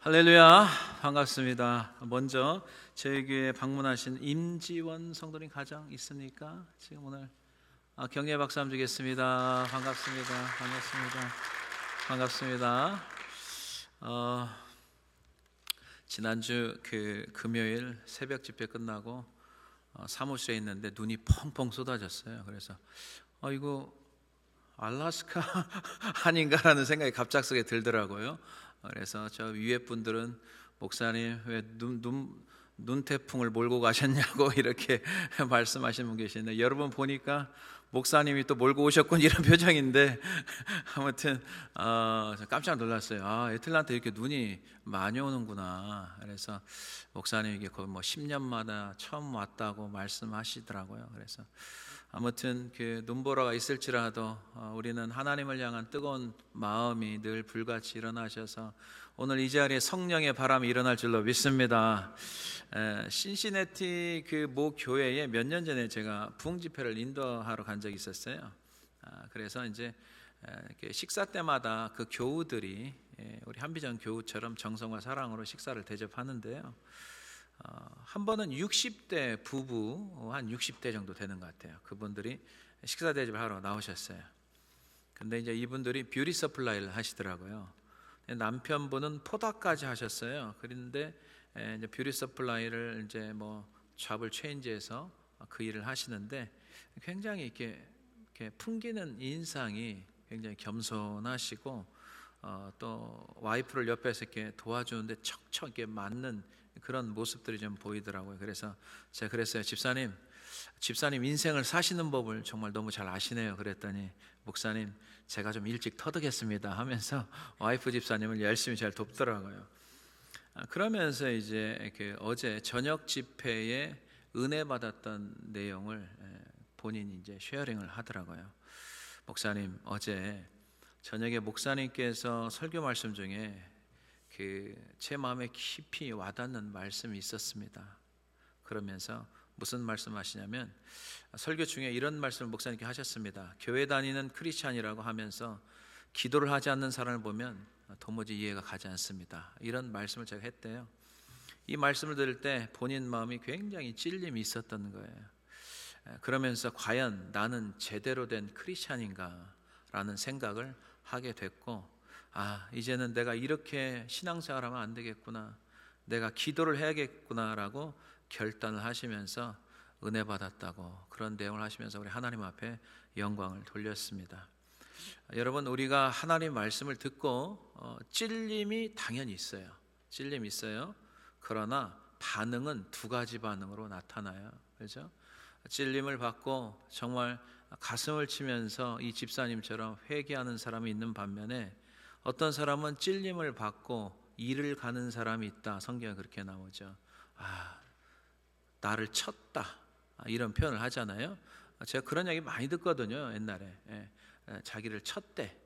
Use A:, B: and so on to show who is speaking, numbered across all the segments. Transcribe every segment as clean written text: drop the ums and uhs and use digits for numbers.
A: 할렐루야, 반갑습니다. 먼저 저희 교회에 방문하신 임지원 성도님 가정 있습니까? 지금 오늘 격려 박수 한번 주겠습니다. 반갑습니다. 반갑습니다. 지난주 금요일 새벽 집회 끝나고 사무실에 있는데 눈이 펑펑 쏟아졌어요. 그래서 이거 알라스카 아닌가라는 생각이 갑작스레 들더라고요. 그래서 저 위에 분들은 목사님 왜 눈태풍을 몰고 가셨냐고 이렇게 말씀하시는 분 계시는데, 여러분 보니까 목사님이 또 몰고 오셨군 이런 표정인데 아무튼 깜짝 놀랐어요. 애틀란타 이렇게 눈이 많이 오는구나. 그래서 목사님 이게 거의 뭐 10년마다 처음 왔다고 말씀하시더라고요. 그래서 아무튼 눈보라가 있을지라도 우리는 하나님을 향한 뜨거운 마음이 늘 불같이 일어나셔서 오늘 이 자리에 성령의 바람이 일어날 줄로 믿습니다. 신시내티 모 교회에 몇 년 전에 제가 부흥 집회를 인도하러 간 적이 있었어요. 그래서 이제 식사 때마다 그 교우들이 우리 한비전 교우처럼 정성과 사랑으로 식사를 대접하는데요. 한 번은 60대 부부, 한 60대 정도 되는 것 같아요. 그분들이 식사 대접을 하러 나오셨어요. 근데 이제 이분들이 뷰티 서플라이를 하시더라고요. 남편분은 포다까지 하셨어요. 그런데 이제 뷰티 서플라이를 이제 뭐 잡을 체인지해서 그 일을 하시는데, 굉장히 이렇게 풍기는 인상이 굉장히 겸손하시고 또 와이프를 옆에서 이렇게 도와주는데 척척 이렇게 맞는 그런 모습들이 좀 보이더라고요. 그래서 제가 그랬어요. 집사님 인생을 사시는 법을 정말 너무 잘 아시네요. 그랬더니 목사님 제가 좀 일찍 터득했습니다 하면서 와이프 집사님을 열심히 잘 돕더라고요. 그러면서 이제 어제 저녁 집회에 은혜 받았던 내용을 본인이 이제 쉐어링을 하더라고요. 목사님, 어제 저녁에 목사님께서 설교 말씀 중에 제 마음에 깊이 와닿는 말씀이 있었습니다. 그러면서 무슨 말씀하시냐면, 설교 중에 이런 말씀을 목사님께 하셨습니다. 교회 다니는 크리스찬이라고 하면서 기도를 하지 않는 사람을 보면 도무지 이해가 가지 않습니다. 이런 말씀을 제가 했대요. 이 말씀을 들을 때 본인 마음이 굉장히 찔림이 있었던 거예요. 그러면서 과연 나는 제대로 된 크리스찬인가 라는 생각을 하게 됐고, 이제는 내가 이렇게 신앙생활하면 안 되겠구나, 내가 기도를 해야겠구나 라고 결단을 하시면서 은혜 받았다고, 그런 내용을 하시면서 우리 하나님 앞에 영광을 돌렸습니다. 여러분, 우리가 하나님 말씀을 듣고 찔림이 당연히 있어요. 찔림이 있어요. 그러나 반응은 두 가지 반응으로 나타나요. 그렇죠? 찔림을 받고 정말 가슴을 치면서 이 집사님처럼 회개하는 사람이 있는 반면에, 어떤 사람은 찔림을 받고 일을 가는 사람이 있다. 성경에 그렇게 나오죠. 나를 쳤다, 이런 표현을 하잖아요. 제가 그런 얘기 많이 듣거든요. 옛날에 자기를 쳤대.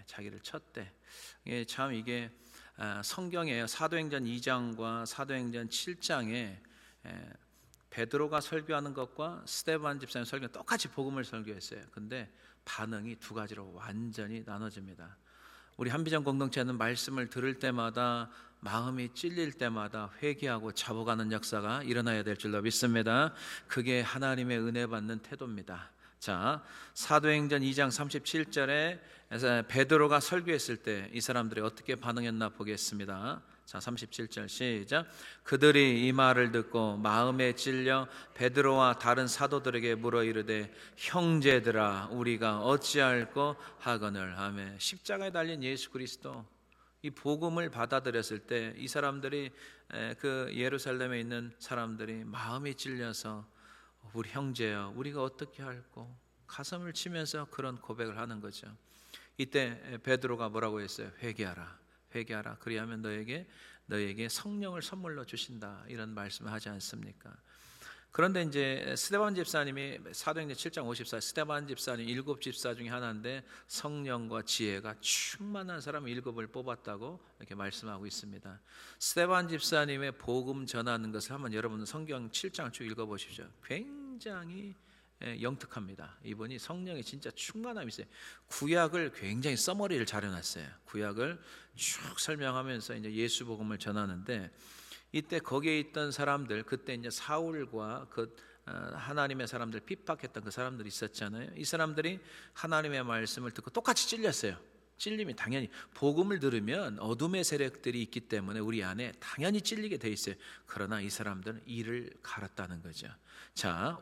A: 자기를 쳤대. 참 이게 성경에 사도행전 2장과 사도행전 7장에 베드로가 설교하는 것과 스데반 집사님 설교는 똑같이 복음을 설교했어요. 근데 반응이 두 가지로 완전히 나눠집니다. 우리 한비전 공동체는 말씀을 들을 때마다, 마음이 찔릴 때마다 회개하고 잡아가는 역사가 일어나야 될 줄로 믿습니다. 그게 하나님의 은혜 받는 태도입니다. 자, 사도행전 2장 37절에 베드로가 설교했을 때 이 사람들이 어떻게 반응했나 보겠습니다. 자, 37절 시작. 그들이 이 말을 듣고 마음에 찔려 베드로와 다른 사도들에게 물어 이르되, 형제들아, 우리가 어찌할꼬 하거늘. 아멘. 십자가에 달린 예수 그리스도, 이 복음을 받아들였을 때 이 사람들이, 그 예루살렘에 있는 사람들이 마음이 찔려서 우리 형제여, 우리가 어떻게 할꼬, 가슴을 치면서 그런 고백을 하는 거죠. 이때 베드로가 뭐라고 했어요? 회개하라. 회개하라. 그리하면 너에게 성령을 선물로 주신다. 이런 말씀을 하지 않습니까? 그런데 이제 스데반 집사님이 사도행전 7장 54, 스데반 집사님 7 집사 중에 하나인데 성령과 지혜가 충만한 사람 7을 뽑았다고 이렇게 말씀하고 있습니다. 스데반 집사님의 복음 전하는 것을 한번 여러분 성경 7장 쭉 읽어보십시오. 굉장히 영특합니다. 이분이 성령에 진짜 충만함이 있어요. 구약을 굉장히 써머리를 잘 해놨어요. 구약을 쭉 설명하면서 이제 예수 복음을 전하는데, 이때 거기에 있던 사람들, 그때 이제 사울과 그 하나님의 사람들 핍박했던 그 사람들이 있었잖아요. 이 사람들이 하나님의 말씀을 듣고 똑같이 찔렸어요. 찔림이 당연히, 복음을 들으면 어둠의 세력들이 있기 때문에 우리 안에 당연히 찔리게 돼 있어요. 그러나 이 사람들은 이를 갈았다는 거죠. 자,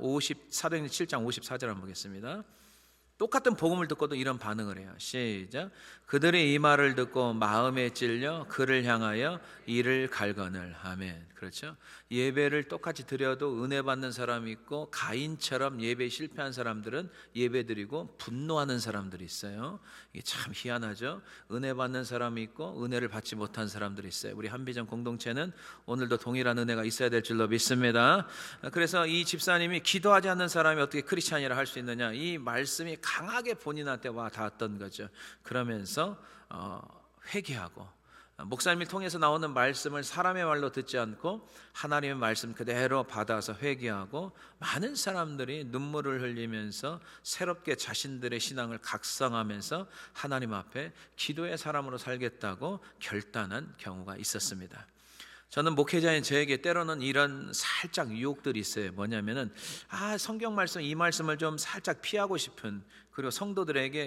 A: 사도행전 7장 54절 한번 보겠습니다. 똑같은 복음을 듣고도 이런 반응을 해요. 시작. 그들이 이 말을 듣고 마음에 찔려 그를 향하여 이를 갈거늘. 아멘. 그렇죠. 예배를 똑같이 드려도 은혜 받는 사람이 있고, 가인처럼 예배에 실패한 사람들은 예배 드리고 분노하는 사람들이 있어요. 이게 참 희한하죠. 은혜 받는 사람이 있고 은혜를 받지 못한 사람들이 있어요. 우리 한비전 공동체는 오늘도 동일한 은혜가 있어야 될 줄로 믿습니다. 그래서 이 집사님이 기도하지 않는 사람이 어떻게 크리스찬이라 할 수 있느냐, 이 말씀이 강하게 본인한테 와 닿았던 거죠. 그러면서 회개하고, 목사님을 통해서 나오는 말씀을 사람의 말로 듣지 않고 하나님의 말씀 그대로 받아서 회개하고, 많은 사람들이 눈물을 흘리면서 새롭게 자신들의 신앙을 각성하면서 하나님 앞에 기도의 사람으로 살겠다고 결단한 경우가 있었습니다. 저는 목회자인 저에게 때로는 이런 살짝 유혹들이 있어요. 뭐냐면은 성경 말씀, 이 말씀을 좀 살짝 피하고 싶은, 그리고 성도들에게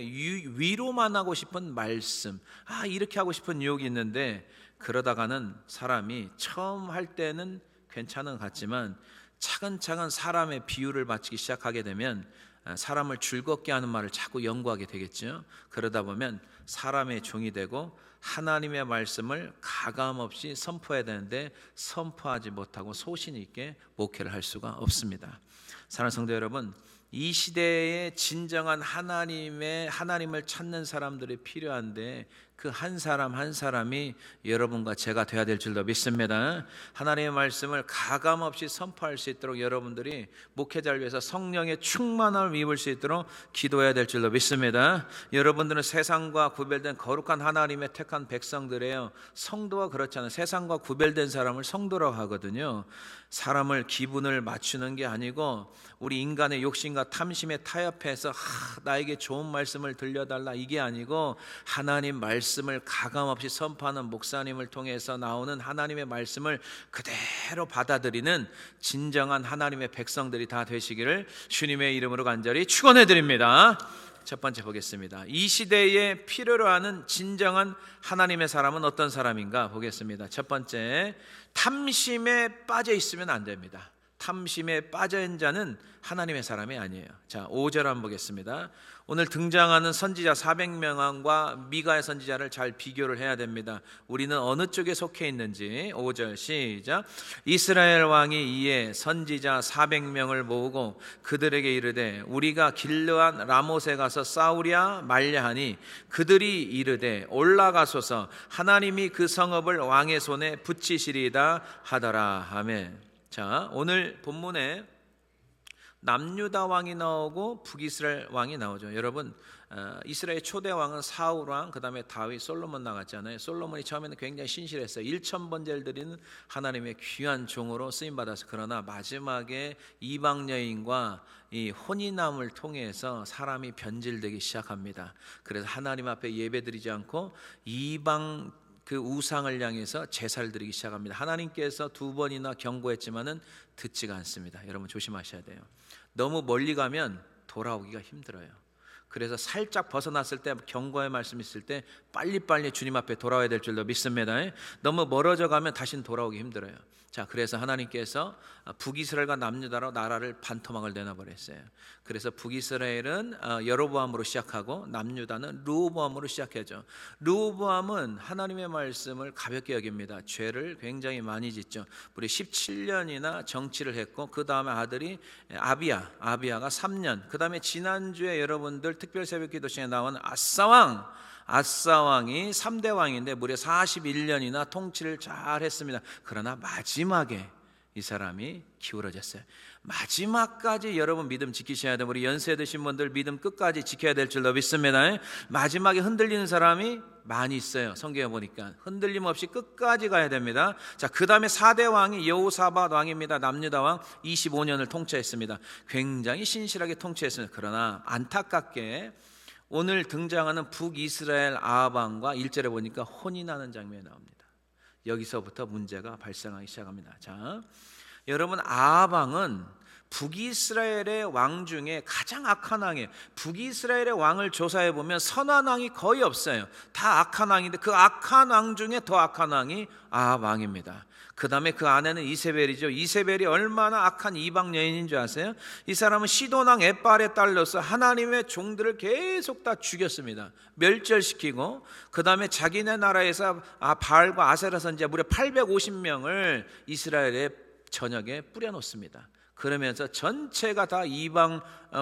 A: 위로만 하고 싶은 말씀, 이렇게 하고 싶은 유혹이 있는데, 그러다가는 사람이 처음 할 때는 괜찮은 것 같지만 차근차근 사람의 비유를 바치기 시작하게 되면 사람을 즐겁게 하는 말을 자꾸 연구하게 되겠죠. 그러다 보면 사람의 종이 되고 하나님의 말씀을 가감없이 선포해야 되는데 선포하지 못하고 소신 있게 목회를 할 수가 없습니다. 사랑하는 성도 여러분, 이 시대에 진정한 하나님을 찾는 사람들이 필요한데, 그 한 사람 한 사람이 여러분과 제가 되어야 될 줄로 믿습니다. 하나님의 말씀을 가감없이 선포할 수 있도록 여러분들이 목회자를 위해서 성령의 충만함을 입을 수 있도록 기도해야 될 줄로 믿습니다. 여러분들은 세상과 구별된 거룩한 하나님의 택한 백성들이에요. 성도가 그렇잖아요. 세상과 구별된 사람을 성도라고 하거든요. 사람을 기분을 맞추는 게 아니고 우리 인간의 욕심과 탐심에 타협해서 나에게 좋은 말씀을 들려달라, 이게 아니고 하나님 말씀을 가감없이 선포하는 목사님을 통해서 나오는 하나님의 말씀을 그대로 받아들이는 진정한 하나님의 백성들이 다 되시기를 주님의 이름으로 간절히 축원해 드립니다. 첫 번째 보겠습니다. 이 시대에 필요로 하는 진정한 하나님의 사람은 어떤 사람인가 보겠습니다. 첫 번째, 탐심에 빠져 있으면 안 됩니다. 탐심에 빠져 있는 자는 하나님의 사람이 아니에요. 자, 5절 한번 보겠습니다. 오늘 등장하는 선지자 400명과 미가의 선지자를 잘 비교를 해야 됩니다. 우리는 어느 쪽에 속해 있는지. 5절 시작. 이스라엘 왕이 이에 선지자 400명을 모으고 그들에게 이르되 우리가 길르한 라못에 가서 싸우랴 말랴 하니 그들이 이르되 올라가소서 하나님이 그 성읍을 왕의 손에 붙이시리이다 하더라. 아멘. 자, 오늘 본문에 남유다 왕이 나오고 북이스라엘 왕이 나오죠. 여러분, 이스라엘 초대 왕은 사울 왕, 그 다음에 다윗, 솔로몬 나갔잖아요. 솔로몬이 처음에는 굉장히 신실했어요. 1000번제를 드리는 하나님의 귀한 종으로 쓰임받았어요. 그러나 마지막에 이방 여인과 이 혼인함을 통해서 사람이 변질되기 시작합니다. 그래서 하나님 앞에 예배드리지 않고 이방 그 우상을 향해서 제사를 드리기 시작합니다. 하나님께서 2번이나 경고했지만은 듣지가 않습니다. 여러분 조심하셔야 돼요. 너무 멀리 가면 돌아오기가 힘들어요. 그래서 살짝 벗어났을 때, 경고의 말씀이 있을 때 빨리빨리 주님 앞에 돌아와야 될 줄로 믿습니다. 너무 멀어져 가면 다시는 돌아오기 힘들어요. 자, 그래서 하나님께서 북이스라엘과 남유다로 나라를 반토막을 내놔버렸어요. 그래서 북이스라엘은 여로보암으로 시작하고 남유다는 르호보암으로 시작하죠. 르호보암은 하나님의 말씀을 가볍게 여깁니다. 죄를 굉장히 많이 짓죠. 무려 17년이나 정치를 했고, 그 다음에 아들이 아비야가 3년, 그 다음에 지난주에 여러분들 특별 새벽 기도 시간에 나온 아싸왕이 3대 왕인데 무려 41년이나 통치를 잘 했습니다. 그러나 마지막에 이 사람이 기울어졌어요. 마지막까지 여러분 믿음 지키셔야 돼요. 우리 연세 드신 분들 믿음 끝까지 지켜야 될 줄로 믿습니다. 마지막에 흔들리는 사람이 많이 있어요. 성경에 보니까 흔들림 없이 끝까지 가야 됩니다. 자, 그 다음에 4대 왕이 여호사밧 왕입니다. 남유다 왕 25년을 통치했습니다. 굉장히 신실하게 통치했습니다. 그러나 안타깝게 오늘 등장하는 북이스라엘 아합 왕과 1절에 보니까 혼이 나는 장면이 나옵니다. 여기서부터 문제가 발생하기 시작합니다. 자, 여러분, 아합 왕은 북이스라엘의 왕 중에 가장 악한 왕이에요. 북이스라엘의 왕을 조사해 보면 선한 왕이 거의 없어요. 다 악한 왕인데 그 악한 왕 중에 더 악한 왕이 아합 왕입니다. 그 다음에 그 아내는 이세벨이죠. 이세벨이 얼마나 악한 이방 여인인 줄 아세요? 이 사람은 시돈 왕 엣발의 딸로서 하나님의 종들을 계속 다 죽였습니다. 멸절시키고 그 다음에 자기네 나라에서 바알과 아세라 선지자 무려 850명을 이스라엘의 전역에 뿌려놓습니다. 그러면서 전체가 다 이방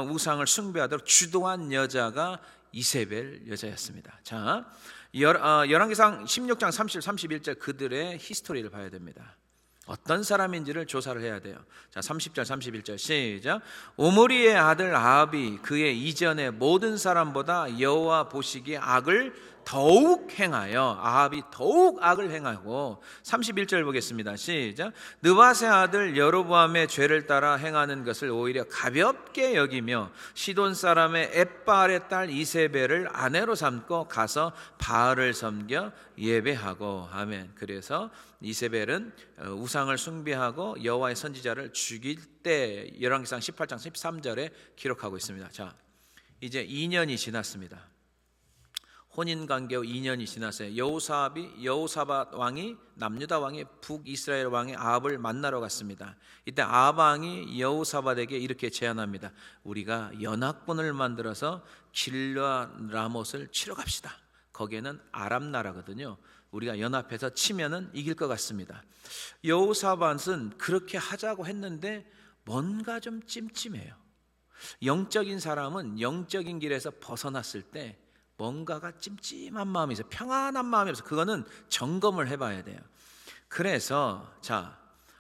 A: 우상을 숭배하도록 주도한 여자가 이세벨 여자였습니다. 자, 열왕기상 16장 30, 31절 그들의 히스토리를 봐야 됩니다. 어떤 사람인지를 조사를 해야 돼요. 자, 30절 31절 시작. 오므리의 아들 아합이 그의 이전의 모든 사람보다 여호와 보시기에 악을 더욱 행하여, 아합이 더욱 악을 행하고, 31절 보겠습니다. 시작. 느밧의 아들 여로보암의 죄를 따라 행하는 것을 오히려 가볍게 여기며 시돈 사람의 엣발의 딸 이세벨을 아내로 삼고 가서 바알을 섬겨 예배하고. 아멘. 그래서 이세벨은 우상을 숭배하고 여호와의 선지자를 죽일 때 열왕기상 18장 13절에 기록하고 있습니다. 자, 이제 2년이 지났습니다. 혼인관계 후 2년이 지났어요. 여호사밧 왕이 남유다 왕이 북이스라엘 왕의 아합을 만나러 갔습니다. 이때 아합 왕이 여호사밧에게 이렇게 제안합니다. 우리가 연합군을 만들어서 길르앗 라못을 치러 갑시다. 거기에는 아람 나라거든요. 우리가 연합해서 치면은 이길 것 같습니다. 여호사밧은 그렇게 하자고 했는데 뭔가 좀 찜찜해요. 영적인 사람은 영적인 길에서 벗어났을 때 뭔가가 찜찜한 마음이 있어요. 평안한 마음이 없어요. 그거는 점검을 해봐야 돼요. 그래서 자,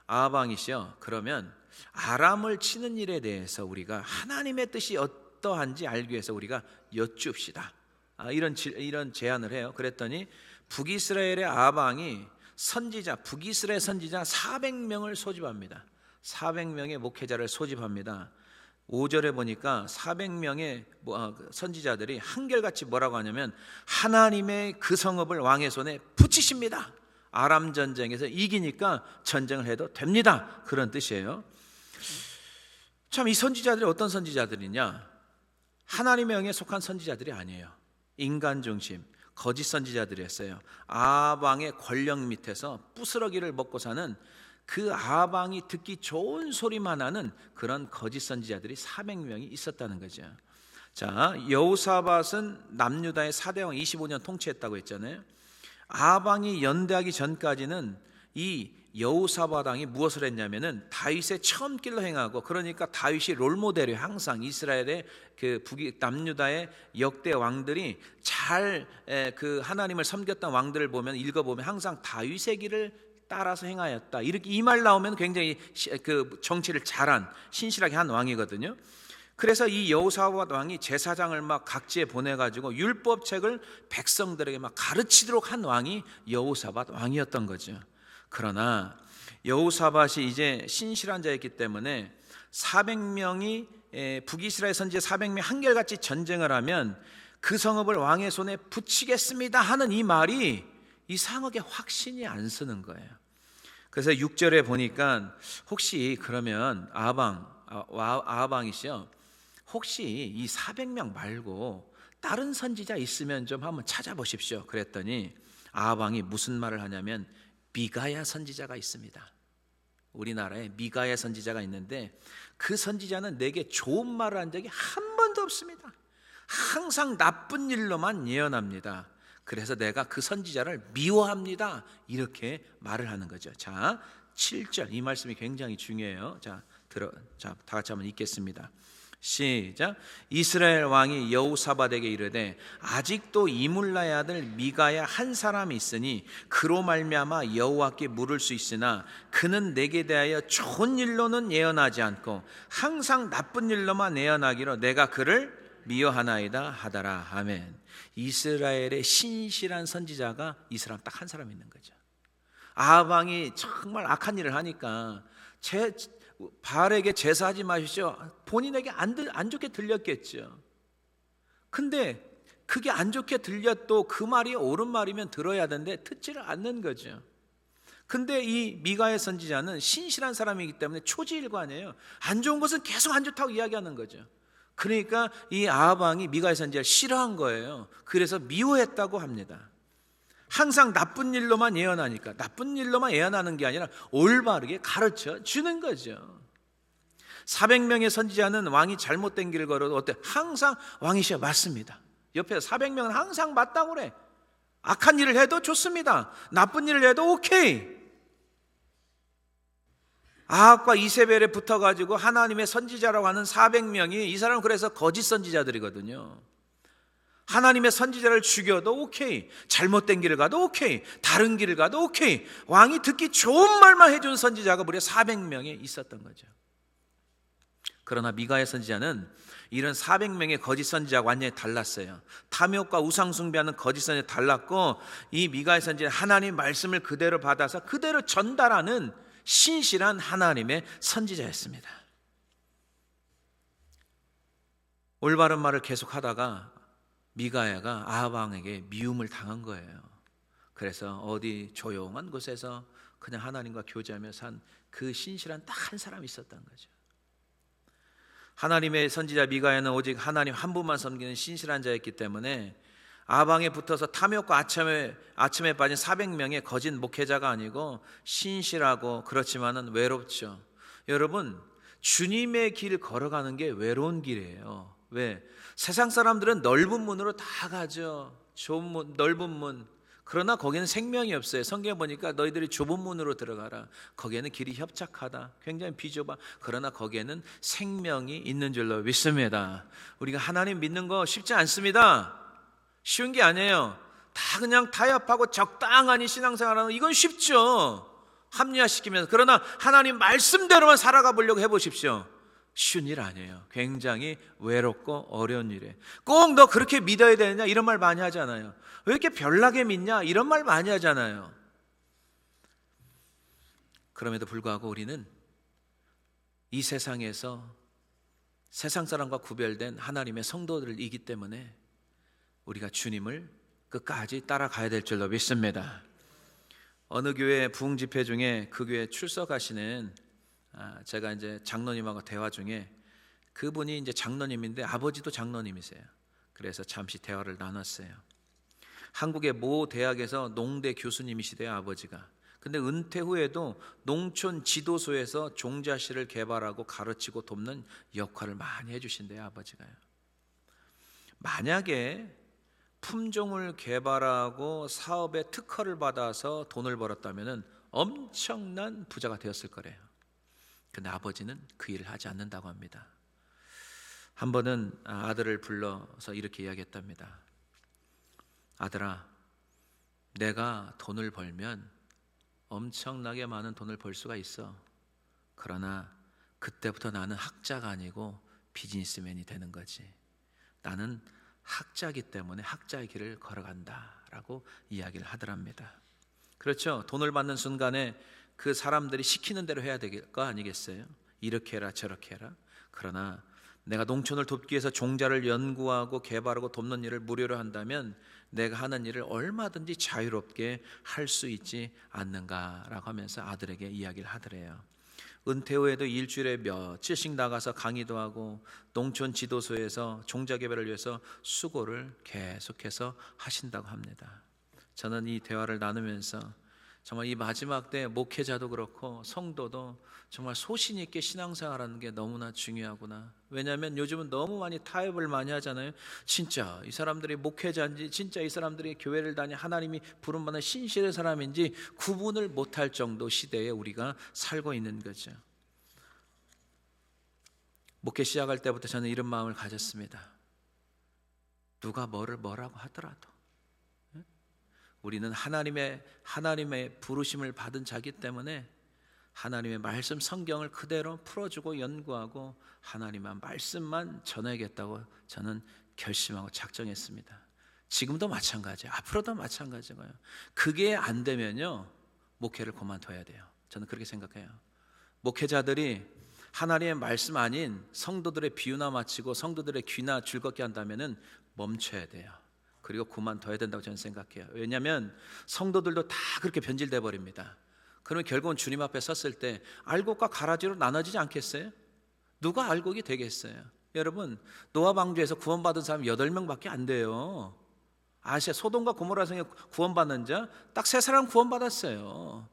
A: 아합 왕이시여, 그러면 아람을 치는 일에 대해서 우리가 하나님의 뜻이 어떠한지 알기 위해서 우리가 여쭙시다. 이런 제안을 해요. 그랬더니 북이스라엘의 아합 왕이 북이스라엘 선지자 400명을 소집합니다. 400명의 목회자를 소집합니다. 5절에 보니까 400명의 선지자들이 한결같이 뭐라고 하냐면 하나님의 그 성읍을 왕의 손에 붙이십니다. 아람 전쟁에서 이기니까 전쟁을 해도 됩니다. 그런 뜻이에요. 참, 이 선지자들이 어떤 선지자들이냐? 하나님의 영에 속한 선지자들이 아니에요. 인간 중심, 거짓 선지자들이었어요. 아합 왕의 권력 밑에서 부스러기를 먹고 사는 그 아합 왕이 듣기 좋은 소리만 하는 그런 거짓 선지자들이 400명이 있었다는 거죠. 자, 여호사밧은 남유다의 4대 왕 25년 통치했다고 했잖아요. 아합 왕이 연대하기 전까지는 이 여호사밧 왕이 무엇을 했냐면은 다윗의 처음 길로 행하고, 그러니까 다윗이 롤모델이에요. 항상 이스라엘의 그 남유다의 역대 왕들이 잘 그 하나님을 섬겼던 왕들을 보면 읽어보면 항상 다윗의 길을 따라서 행하였다. 이렇게 이 말 나오면 굉장히 그 정치를 잘한 신실하게 한 왕이거든요. 그래서 이 여호사밧 왕이 제사장을 막 각지에 보내가지고 율법책을 백성들에게 막 가르치도록 한 왕이 여호사밧 왕이었던 거죠. 그러나 여호사밧이 이제 신실한 자였기 때문에 400명이 북이스라엘 선지자 400명이 한결같이 전쟁을 하면 그 성읍을 왕의 손에 붙이겠습니다 하는 이 말이 이상하게 확신이 안 서는 거예요. 그래서 6절에 보니까 혹시 그러면 아합 왕이시여, 혹시 이 400명 말고 다른 선지자 있으면 좀 한번 찾아보십시오. 그랬더니 아합 왕이 무슨 말을 하냐면 미가야 선지자가 있습니다. 우리나라에 미가야 선지자가 있는데 그 선지자는 내게 좋은 말을 한 적이 한 번도 없습니다. 항상 나쁜 일로만 예언합니다. 그래서 내가 그 선지자를 미워합니다. 이렇게 말을 하는 거죠. 자, 7절 이 말씀이 굉장히 중요해요. 자, 다 같이 한번 읽겠습니다. 시작. 이스라엘 왕이 여호사밧에게 이르되 아직도 이물라의 아들 미가야 한 사람이 있으니 그로 말미암아 여호와께 물을 수 있으나 그는 내게 대하여 좋은 일로는 예언하지 않고 항상 나쁜 일로만 예언하기로 내가 그를 미워하나이다 하더라. 아멘. 이스라엘의 신실한 선지자가 이 사람 딱 한 사람 있는 거죠. 아합 왕이 정말 악한 일을 하니까 바알에게 제사하지 마십시오. 본인에게 안 좋게 들렸겠죠. 근데 그게 안 좋게 들렸도 그 말이 옳은 말이면 들어야 되는데 듣지를 않는 거죠. 근데 이 미가의 선지자는 신실한 사람이기 때문에 초지일관이에요. 안 좋은 것은 계속 안 좋다고 이야기하는 거죠. 그러니까 이 아합 왕이 미가의 선지자를 싫어한 거예요. 그래서 미워했다고 합니다. 항상 나쁜 일로만 예언하니까 나쁜 일로만 예언하는 게 아니라 올바르게 가르쳐 주는 거죠. 400명의 선지자는 왕이 잘못된 길을 걸어도 어때? 항상 왕이시여 맞습니다. 옆에 400명은 항상 맞다고 그래. 악한 일을 해도 좋습니다. 나쁜 일을 해도 오케이. 아합과 이세벨에 붙어가지고 하나님의 선지자라고 하는 400명이 이 사람은 그래서 거짓 선지자들이거든요. 하나님의 선지자를 죽여도 오케이, 잘못된 길을 가도 오케이, 다른 길을 가도 오케이. 왕이 듣기 좋은 말만 해준 선지자가 무려 400명이 있었던 거죠. 그러나 미가의 선지자는 이런 400명의 거짓 선지자가 완전히 달랐어요. 탐욕과 우상 숭배하는 거짓 선지자 달랐고, 이 미가의 선지자 하나님 말씀을 그대로 받아서 그대로 전달하는 신실한 하나님의 선지자였습니다. 올바른 말을 계속하다가 미가야가 아합 왕에게 미움을 당한 거예요. 그래서 어디 조용한 곳에서 그냥 하나님과 교제하며 산 그 신실한 딱 한 사람이 있었던 거죠. 하나님의 선지자 미가야는 오직 하나님 한 분만 섬기는 신실한 자였기 때문에 아합 왕에 붙어서 탐욕과 아첨에 빠진 400명의 거짓 목회자가 아니고 신실하고 그렇지만은 외롭죠. 여러분, 주님의 길 걸어가는 게 외로운 길이에요. 왜? 세상 사람들은 넓은 문으로 다 가죠. 좁은 문, 넓은 문. 그러나 거기는 생명이 없어요. 성경에 보니까 너희들이 좁은 문으로 들어가라. 거기에는 길이 협착하다. 굉장히 비좁아. 그러나 거기에는 생명이 있는 줄로 믿습니다. 우리가 하나님 믿는 거 쉽지 않습니다. 쉬운 게 아니에요. 다 그냥 타협하고 적당하니 신앙생활하는 거 이건 쉽죠. 합리화시키면서. 그러나 하나님 말씀대로만 살아가 보려고 해보십시오. 쉬운 일 아니에요. 굉장히 외롭고 어려운 일이에요. 꼭 너 그렇게 믿어야 되느냐 이런 말 많이 하잖아요. 왜 이렇게 별나게 믿냐 이런 말 많이 하잖아요. 그럼에도 불구하고 우리는 이 세상에서 세상 사람과 구별된 하나님의 성도들이기 때문에 우리가 주님을 끝까지 따라가야 될 줄로 믿습니다. 어느 교회 부흥 집회 중에 그 교회 출석하시는 제가 이제 장로님하고 대화 중에 그분이 이제 장로님인데 아버지도 장로님이세요. 그래서 잠시 대화를 나눴어요. 한국의 모 대학에서 농대 교수님이시대요, 아버지가. 근데 은퇴 후에도 농촌 지도소에서 종자씨를 개발하고 가르치고 돕는 역할을 많이 해주신대요, 아버지가요. 만약에 품종을 개발하고 사업에 특허를 받아서 돈을 벌었다면 엄청난 부자가 되었을 거래요. 근데 아버지는 그 일을 하지 않는다고 합니다. 한 번은 아들을 불러서 이렇게 이야기했답니다. 아들아, 내가 돈을 벌면 엄청나게 많은 돈을 벌 수가 있어. 그러나 그때부터 나는 학자가 아니고 비즈니스맨이 되는 거지. 나는 학자이기 때문에 학자의 길을 걸어간다라고 이야기를 하더랍니다. 그렇죠. 돈을 받는 순간에 그 사람들이 시키는 대로 해야 될 거 아니겠어요? 이렇게 해라 저렇게 해라. 그러나 내가 농촌을 돕기 위해서 종자를 연구하고 개발하고 돕는 일을 무료로 한다면 내가 하는 일을 얼마든지 자유롭게 할 수 있지 않는가라고 하면서 아들에게 이야기를 하더래요. 은퇴 후에도 일주일에 며칠씩 나가서 강의도 하고 농촌 지도소에서 종자 개발을 위해서 수고를 계속해서 하신다고 합니다. 저는 이 대화를 나누면서 정말 이 마지막 때 목회자도 그렇고 성도도 정말 소신 있게 신앙생활하는 게 너무나 중요하구나. 왜냐하면 요즘은 너무 많이 타협을 많이 하잖아요. 진짜 이 사람들이 목회자인지 진짜 이 사람들이 교회를 다니 하나님이 부름받는 신실의 사람인지 구분을 못할 정도 시대에 우리가 살고 있는 거죠. 목회 시작할 때부터 저는 이런 마음을 가졌습니다. 누가 뭐라고 하더라도 우리는 하나님의 부르심을 받은 자기 때문에 하나님의 말씀 성경을 그대로 풀어주고 연구하고 하나님의 말씀만 전하겠다고 저는 결심하고 작정했습니다. 지금도 마찬가지예요. 앞으로도 마찬가지고요. 그게 안 되면요, 목회를 그만둬야 돼요. 저는 그렇게 생각해요. 목회자들이 하나님의 말씀 아닌 성도들의 비유나 마치고 성도들의 귀나 즐겁게 한다면은 멈춰야 돼요. 그리고 그만둬야 된다고 저는 생각해요. 왜냐하면 성도들도 다 그렇게 변질돼 버립니다. 그러면 결국은 주님 앞에 섰을 때 알곡과 가라지로 나눠지지 않겠어요? 누가 알곡이 되겠어요? 여러분, 노아 방주에서 구원받은 사람이 8명밖에 안 돼요. 아시아 소돔과 고모라 성에 구원받는 자 딱 3사람 구원받았어요.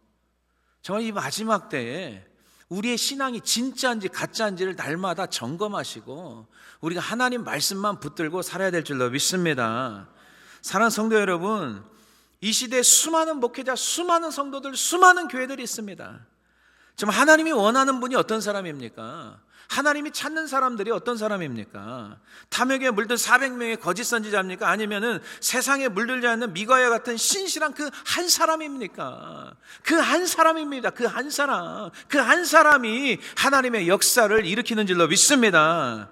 A: 정말 이 마지막 때에 우리의 신앙이 진짜인지 가짜인지를 날마다 점검하시고 우리가 하나님 말씀만 붙들고 살아야 될 줄로 믿습니다. 사랑하는 성도 여러분, 이 시대에 수많은 목회자, 수많은 성도들, 수많은 교회들이 있습니다. 지금 하나님이 원하는 분이 어떤 사람입니까? 하나님이 찾는 사람들이 어떤 사람입니까? 탐욕에 물든 400명의 거짓 선지자입니까? 아니면은 세상에 물들지 않는 미가야 같은 신실한 그 한 사람입니까? 그 한 사람입니다. 그 한 사람. 그 한 사람이 하나님의 역사를 일으키는 줄로 믿습니다.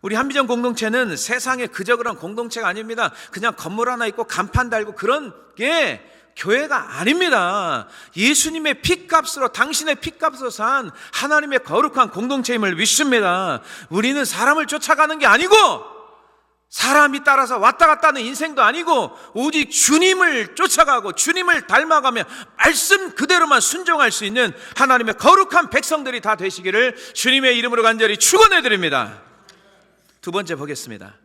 A: 우리 한비전 공동체는 세상에 그저 그런 공동체가 아닙니다. 그냥 건물 하나 있고 간판 달고 그런 게 교회가 아닙니다. 예수님의 피값으로, 당신의 피값으로 산 하나님의 거룩한 공동체임을 믿습니다. 우리는 사람을 쫓아가는 게 아니고 사람이 따라서 왔다 갔다 하는 인생도 아니고 오직 주님을 쫓아가고 주님을 닮아가며 말씀 그대로만 순종할 수 있는 하나님의 거룩한 백성들이 다 되시기를 주님의 이름으로 간절히 축원해 드립니다. 두 번째 보겠습니다.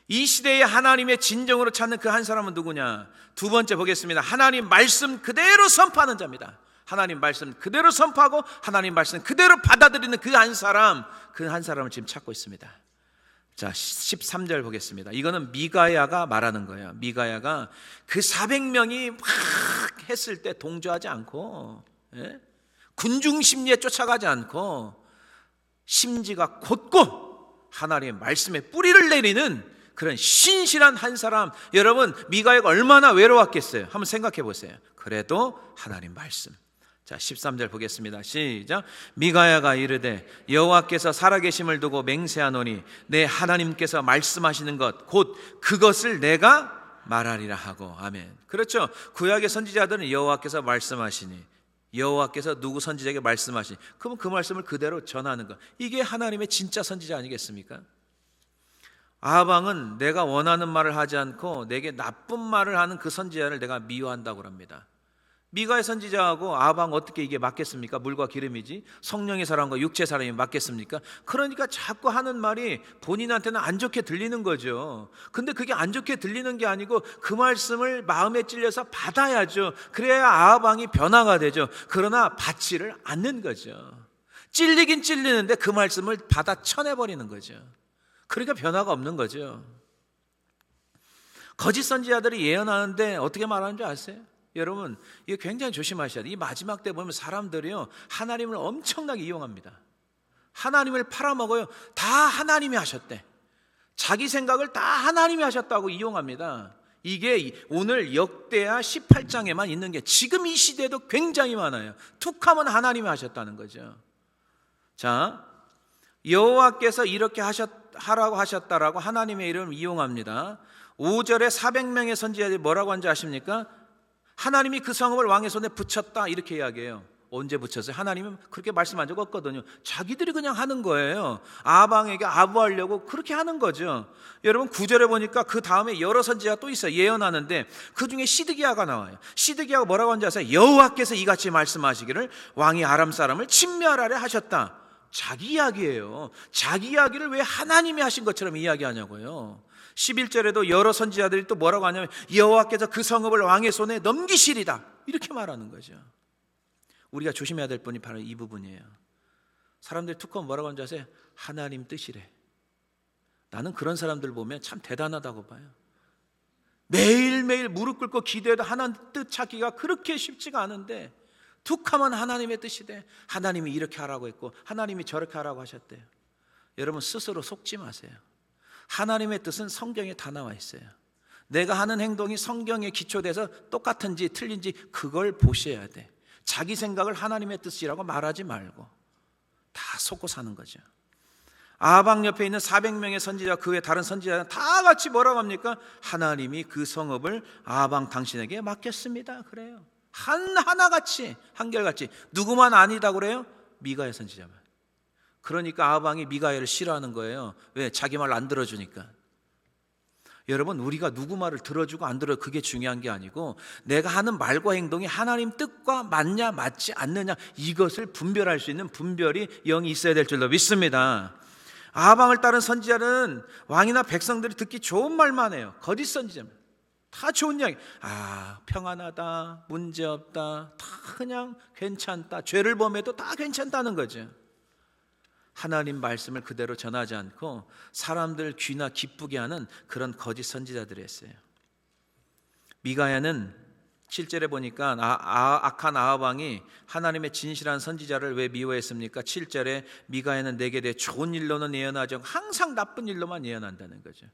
A: 이 시대에 하나님의 진정으로 찾는 그 한 사람은 누구냐? 두 번째 보겠습니다. 하나님 말씀 그대로 선포하는 자입니다. 하나님 말씀 그대로 선포하고 하나님 말씀 그대로 받아들이는 그 한 사람, 그 한 사람을 지금 찾고 있습니다. 자, 13절 보겠습니다. 이거는 미가야가 말하는 거예요. 미가야가 그 400명이 막 했을 때 동조하지 않고, 군중 심리에 쫓아가지 않고 심지가 곧고 하나님의 말씀에 뿌리를 내리는 그런 신실한 한 사람. 여러분, 미가야가 얼마나 외로웠겠어요? 한번 생각해 보세요. 그래도 하나님 말씀. 자, 13절 보겠습니다. 시작. 미가야가 이르되 여호와께서 살아계심을 두고 맹세하노니 내 하나님께서 말씀하시는 것 곧 그것을 내가 말하리라 하고. 아멘. 그렇죠. 구약의 선지자들은 여호와께서 말씀하시니, 여호와께서 누구 선지자에게 말씀하시니, 그러면 그 말씀을 그대로 전하는 것. 이게 하나님의 진짜 선지자 아니겠습니까? 아방은 내가 원하는 말을 하지 않고 내게 나쁜 말을 하는 그 선지자를 내가 미워한다고 합니다. 미가의 선지자하고 아방 어떻게 이게 맞겠습니까? 물과 기름이지 성령의 사람과 육체의 사람이 맞겠습니까? 그러니까 자꾸 하는 말이 본인한테는 안 좋게 들리는 거죠. 근데 그게 안 좋게 들리는 게 아니고 그 말씀을 마음에 찔려서 받아야죠. 그래야 아방이 변화가 되죠. 그러나 받지를 않는 거죠. 찔리긴 찔리는데 그 말씀을 받아 쳐내버리는 거죠. 그러니까 변화가 없는 거죠. 거짓 선지자들이 예언하는데 어떻게 말하는 줄 아세요? 여러분, 이거 굉장히 조심하셔야 돼요. 이 마지막 때 보면 사람들이요, 하나님을 엄청나게 이용합니다. 하나님을 팔아먹어요. 다 하나님이 하셨대. 자기 생각을 다 하나님이 하셨다고 이용합니다. 이게 오늘 역대하 18장에만 있는 게 지금 이 시대에도 굉장히 많아요. 툭하면 하나님이 하셨다는 거죠. 자, 여호와께서 이렇게 하라고 하셨다라고 하나님의 이름을 이용합니다. 5절에 400명의 선지자들이 뭐라고 한지 아십니까? 하나님이 그 성읍을 왕의 손에 붙였다, 이렇게 이야기해요. 언제 붙였어요? 하나님은 그렇게 말씀한 적 없거든요. 자기들이 그냥 하는 거예요. 아방에게 아부하려고 그렇게 하는 거죠. 여러분, 9절에 보니까 그 다음에 여러 선지자가 또 있어요. 예언하는데 그 중에 시드기야가 나와요. 시드기야가 뭐라고 하는지 아세요? 여호와께서 이같이 말씀하시기를 왕이 아람 사람을 침멸하려 하셨다. 자기 이야기예요. 자기 이야기를 왜 하나님이 하신 것처럼 이야기하냐고요. 11절에도 여러 선지자들이 또 뭐라고 하냐면 여호와께서 그 성읍을 왕의 손에 넘기시리다, 이렇게 말하는 거죠. 우리가 조심해야 될 분이 바로 이 부분이에요. 사람들이 툭하면 뭐라고 하는지 아세요? 하나님 뜻이래. 나는 그런 사람들 보면 참 대단하다고 봐요. 매일매일 무릎 꿇고 기도해도 하나님 뜻 찾기가 그렇게 쉽지가 않은데 툭하면 하나님의 뜻이래. 하나님이 이렇게 하라고 했고 하나님이 저렇게 하라고 하셨대요. 여러분 스스로 속지 마세요. 하나님의 뜻은 성경에 다 나와 있어요. 내가 하는 행동이 성경에 기초돼서 똑같은지 틀린지 그걸 보셔야 돼. 자기 생각을 하나님의 뜻이라고 말하지 말고 다 속고 사는 거죠. 아방 옆에 있는 400명의 선지자, 그 외 다른 선지자는 다 같이 뭐라고 합니까? 하나님이 그 성읍을 아방 당신에게 맡겼습니다. 그래요. 하나같이, 한결같이. 누구만 아니다 그래요? 미가야 선지자만. 그러니까 아방이 미가야를 싫어하는 거예요. 왜? 자기 말 안 들어주니까. 여러분, 우리가 누구 말을 들어주고 안 들어, 그게 중요한 게 아니고 내가 하는 말과 행동이 하나님 뜻과 맞냐 맞지 않느냐, 이것을 분별할 수 있는 분별이 영이 있어야 될 줄로 믿습니다. 아방을 따른 선지자는 왕이나 백성들이 듣기 좋은 말만 해요. 거짓 선지자입니다. 다 좋은 이야기. 평안하다, 문제없다, 다 그냥 괜찮다, 죄를 범해도 다 괜찮다는 거죠. 하나님 말씀을 그대로 전하지 않고 사람들 귀나 기쁘게 하는 그런 거짓 선지자들이었어요. 미가야는 7절에 보니까 악한 아합 왕이 하나님의 진실한 선지자를 왜 미워했습니까? 7절에 미가야는 내게 대해 좋은 일로는 예언하지 않고 항상 나쁜 일로만 예언한다는 거죠.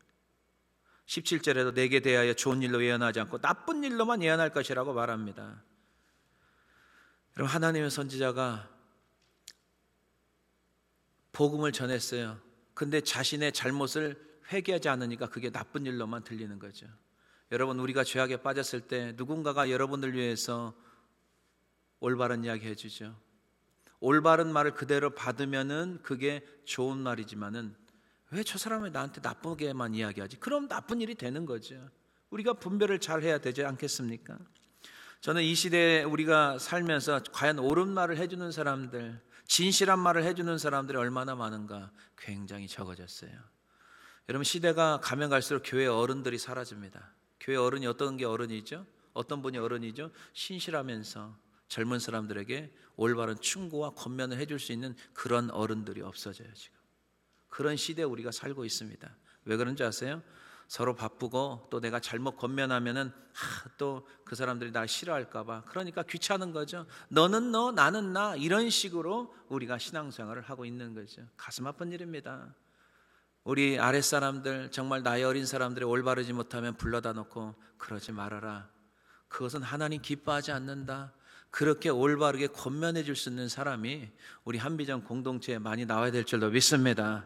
A: 17절에도 내게 대하여 좋은 일로 예언하지 않고 나쁜 일로만 예언할 것이라고 말합니다. 여러분, 하나님의 선지자가 복음을 전했어요. 근데 자신의 잘못을 회개하지 않으니까 그게 나쁜 일로만 들리는 거죠. 여러분, 우리가 죄악에 빠졌을 때 누군가가 여러분을 위해서 올바른 이야기 해주죠. 올바른 말을 그대로 받으면은 그게 좋은 말이지만은 왜 저 사람이 나한테 나쁘게만 이야기하지? 그럼 나쁜 일이 되는 거죠. 우리가 분별을 잘 해야 되지 않겠습니까? 저는 이 시대에 우리가 살면서 과연 옳은 말을 해주는 사람들, 진실한 말을 해주는 사람들이 얼마나 많은가? 굉장히 적어졌어요. 여러분, 시대가 가면 갈수록 교회 어른들이 사라집니다. 교회 어른이 어떤 게 어른이죠? 어떤 분이 어른이죠? 신실하면서 젊은 사람들에게 올바른 충고와 권면을 해줄 수 있는 그런 어른들이 없어져요. 지금 그런 시대에 우리가 살고 있습니다. 왜 그런지 아세요? 서로 바쁘고 또 내가 잘못 권면하면은 또 그 사람들이 날 싫어할까 봐, 그러니까 귀찮은 거죠. 너는 너, 나는 나, 이런 식으로 우리가 신앙생활을 하고 있는 거죠. 가슴 아픈 일입니다. 우리 아랫사람들, 정말 나이 어린 사람들이 올바르지 못하면 불러다 놓고 그러지 말아라, 그것은 하나님 기뻐하지 않는다, 그렇게 올바르게 권면해 줄 수 있는 사람이 우리 한비전 공동체에 많이 나와야 될 줄로 믿습니다.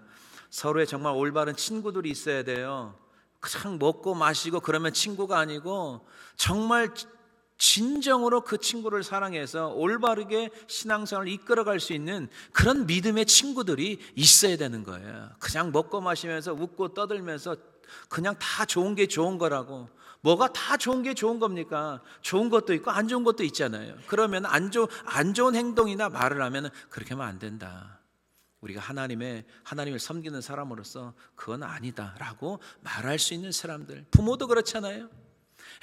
A: 서로의 정말 올바른 친구들이 있어야 돼요. 그냥 먹고 마시고 그러면 친구가 아니고 정말 진정으로 그 친구를 사랑해서 올바르게 신앙생활을 이끌어갈 수 있는 그런 믿음의 친구들이 있어야 되는 거예요. 그냥 먹고 마시면서 웃고 떠들면서 그냥 다 좋은 게 좋은 거라고. 뭐가 다 좋은 게 좋은 겁니까? 좋은 것도 있고 안 좋은 것도 있잖아요. 그러면 안 좋은 행동이나 말을 하면 그렇게 하면 안 된다. 우리가 하나님을 섬기는 사람으로서 그건 아니다라고 말할 수 있는 사람들. 부모도 그렇잖아요.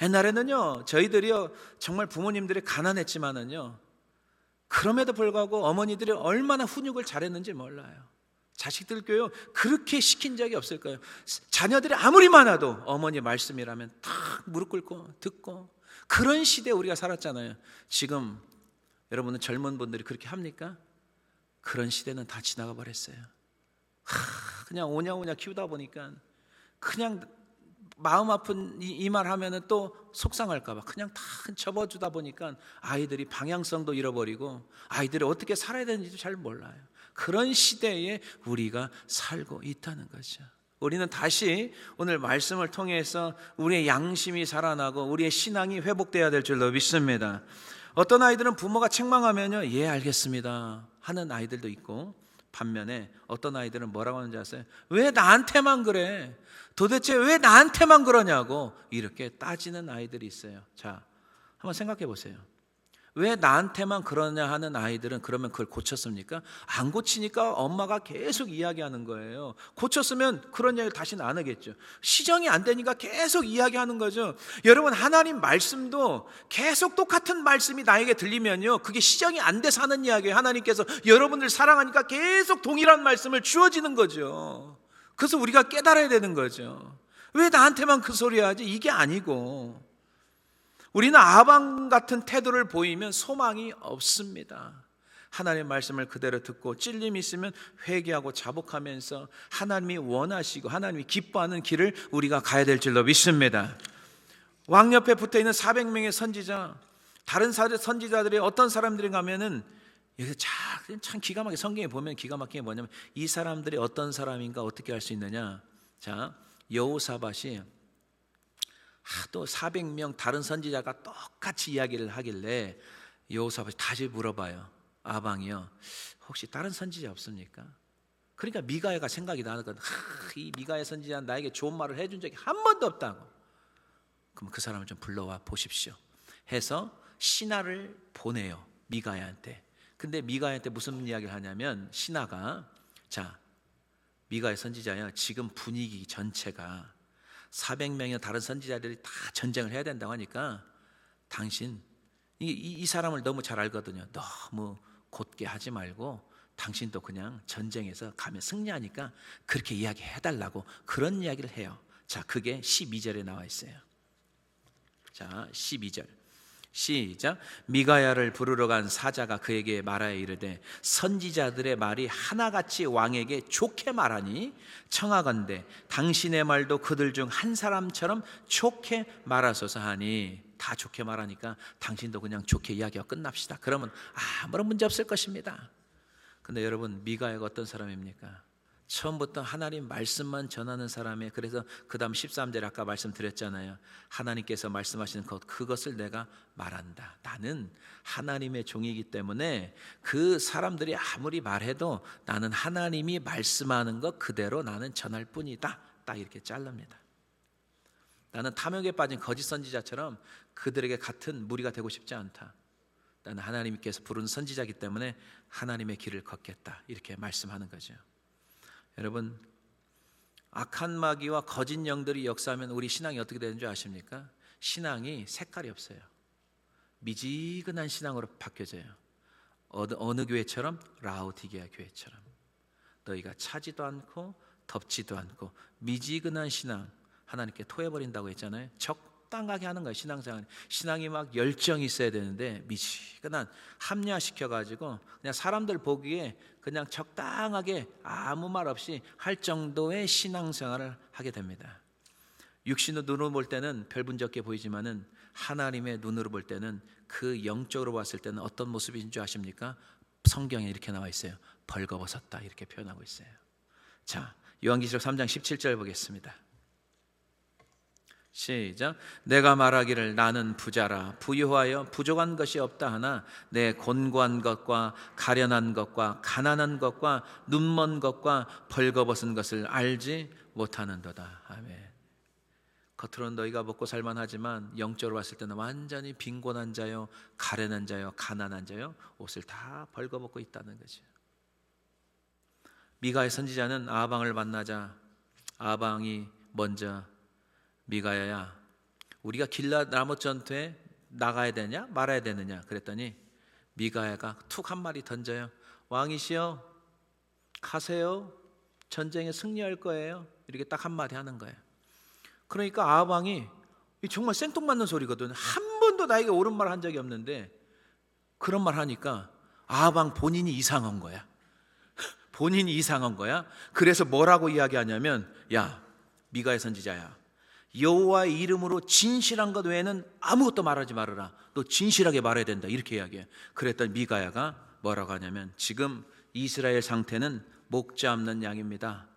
A: 옛날에는요, 저희들이요 정말 부모님들이 가난했지만은요, 그럼에도 불구하고 어머니들이 얼마나 훈육을 잘했는지 몰라요. 자식들 교육 그렇게 시킨 적이 없을 거예요. 자녀들이 아무리 많아도 어머니 말씀이라면 탁 무릎 꿇고 듣고, 그런 시대에 우리가 살았잖아요. 지금 여러분은 젊은 분들이 그렇게 합니까? 그런 시대는 다 지나가 버렸어요. 그냥 오냐오냐 키우다 보니까 그냥 마음 아픈 이 말 하면은 또 속상할까 봐 그냥 다 접어주다 보니까 아이들이 방향성도 잃어버리고 아이들이 어떻게 살아야 되는지도 잘 몰라요. 그런 시대에 우리가 살고 있다는 거죠. 우리는 다시 오늘 말씀을 통해서 우리의 양심이 살아나고 우리의 신앙이 회복돼야 될 줄로 믿습니다. 어떤 아이들은 부모가 책망하면요, 예 알겠습니다 하는 아이들도 있고, 반면에 어떤 아이들은 뭐라고 하는지 아세요? 왜 나한테만 그래? 도대체 왜 나한테만 그러냐고 이렇게 따지는 아이들이 있어요. 자, 한번 생각해 보세요. 왜 나한테만 그러냐 하는 아이들은 그러면 그걸 고쳤습니까? 안 고치니까 엄마가 계속 이야기하는 거예요. 고쳤으면 그런 이야기를 다시는 안 하겠죠. 시정이 안 되니까 계속 이야기하는 거죠. 여러분, 하나님 말씀도 계속 똑같은 말씀이 나에게 들리면요, 그게 시정이 안 돼서 하는 이야기예요. 하나님께서 여러분들 사랑하니까 계속 동일한 말씀을 주어지는 거죠. 그래서 우리가 깨달아야 되는 거죠. 왜 나한테만 그 소리 하지? 이게 아니고, 우리는 아방 같은 태도를 보이면 소망이 없습니다. 하나님의 말씀을 그대로 듣고 찔림이 있으면 회개하고 자복하면서 하나님이 원하시고 하나님이 기뻐하는 길을 우리가 가야 될 줄로 믿습니다. 왕 옆에 붙어있는 400명의 선지자, 다른 선지자들이 어떤 사람들인가 하면은 여기서 참 기가 막히게 성경에 보면 기가 막히게 뭐냐면 이 사람들이 어떤 사람인가 어떻게 알 수 있느냐. 자, 여호사밧이 또 400명 다른 선지자가 똑같이 이야기를 하길래 여호사밧이 다시 물어봐요. 아방이요, 혹시 다른 선지자 없습니까? 그러니까 미가야가 생각이 나는 건, 이 미가야 선지자는 나에게 좋은 말을 해준 적이 한 번도 없다고. 그럼 그 사람을 좀 불러와 보십시오 해서 신하를 보내요, 미가야한테. 근데 미가야한테 무슨 이야기를 하냐면, 신하가, 자, 미가야 선지자야, 지금 분위기 전체가 400명의 다른 선지자들이 다 전쟁을 해야 된다고 하니까 당신 이 사람을 너무 잘 알거든요. 너무 곧게 하지 말고 당신도 그냥 전쟁에서 가면 승리하니까 그렇게 이야기해달라고, 그런 이야기를 해요. 자, 그게 12절에 나와 있어요. 자, 12절 시작. 미가야를 부르러 간 사자가 그에게 말하여 이르되, 선지자들의 말이 하나같이 왕에게 좋게 말하니 청하건대 당신의 말도 그들 중 한 사람처럼 좋게 말하소서 하니. 다 좋게 말하니까 당신도 그냥 좋게 이야기하고 끝납시다. 그러면 아무런 문제 없을 것입니다. 근데 여러분, 미가야가 어떤 사람입니까? 처음부터 하나님 말씀만 전하는 사람이에요. 그래서 그 다음 13절 아까 말씀드렸잖아요. 하나님께서 말씀하시는 그것을 내가 말한다. 나는 하나님의 종이기 때문에 그 사람들이 아무리 말해도 나는 하나님이 말씀하는 것 그대로 나는 전할 뿐이다. 딱 이렇게 자릅니다. 나는 탐욕에 빠진 거짓 선지자처럼 그들에게 같은 무리가 되고 싶지 않다. 나는 하나님께서 부른 선지자이기 때문에 하나님의 길을 걷겠다. 이렇게 말씀하는 거죠. 여러분, 악한 마귀와 거짓 영들이 역사하면 우리 신앙이 어떻게 되는 줄 아십니까? 신앙이 색깔이 없어요. 미지근한 신앙으로 바뀌어져요. 어느 교회처럼? 라오디게아 교회처럼. 너희가 차지도 않고 덥지도 않고 미지근한 신앙, 하나님께 토해버린다고 했잖아요. 적당하게 하는 거예요. 신앙생활. 신앙이 막 열정이 있어야 되는데 미지근한, 합리화시켜가지고 그냥 사람들 보기에 그냥 적당하게 아무 말 없이 할 정도의 신앙생활을 하게 됩니다. 육신의 눈으로 볼 때는 별분적게 보이지만은 하나님의 눈으로 볼 때는, 그 영적으로 봤을 때는 어떤 모습인 줄 아십니까? 성경에 이렇게 나와 있어요. 벌거벗었다, 이렇게 표현하고 있어요. 자, 요한계시록 3장 17절 보겠습니다. 시작. 내가 말하기를 나는 부자라 부유하여 부족한 것이 없다 하나 내 곤고한 것과 가련한 것과 가난한 것과 눈먼 것과 벌거벗은 것을 알지 못하는도다. 아멘. 겉으로는 너희가 먹고 살만하지만 영적으로 봤을 때는 완전히 빈곤한 자요, 가련한 자요, 가난한 자요, 옷을 다 벌거벗고 있다는 거죠. 미가의 선지자는 아방을 만나자 아방이 먼저, 미가야야, 우리가 길앗 라못 전투에 나가야 되냐 말아야 되느냐 그랬더니 미가야가 툭 한 마디 던져요. 왕이시여, 가세요. 전쟁에 승리할 거예요. 이렇게 딱 한 마디 하는 거예요. 그러니까 아방이, 정말 생뚱맞는 소리거든. 한 번도 나에게 옳은 말 한 적이 없는데 그런 말 하니까 아방 본인이 이상한 거야. 본인이 이상한 거야. 그래서 뭐라고 이야기하냐면, 야, 미가야 선지자야, 여호와의 이름으로 진실한 것 외에는 아무것도 말하지 말아라. 너 진실하게 말해야 된다. 이렇게 이야기해. 그랬더니 미가야가 뭐라고 하냐면, 지금 이스라엘 상태는 목자 없는 양입니다.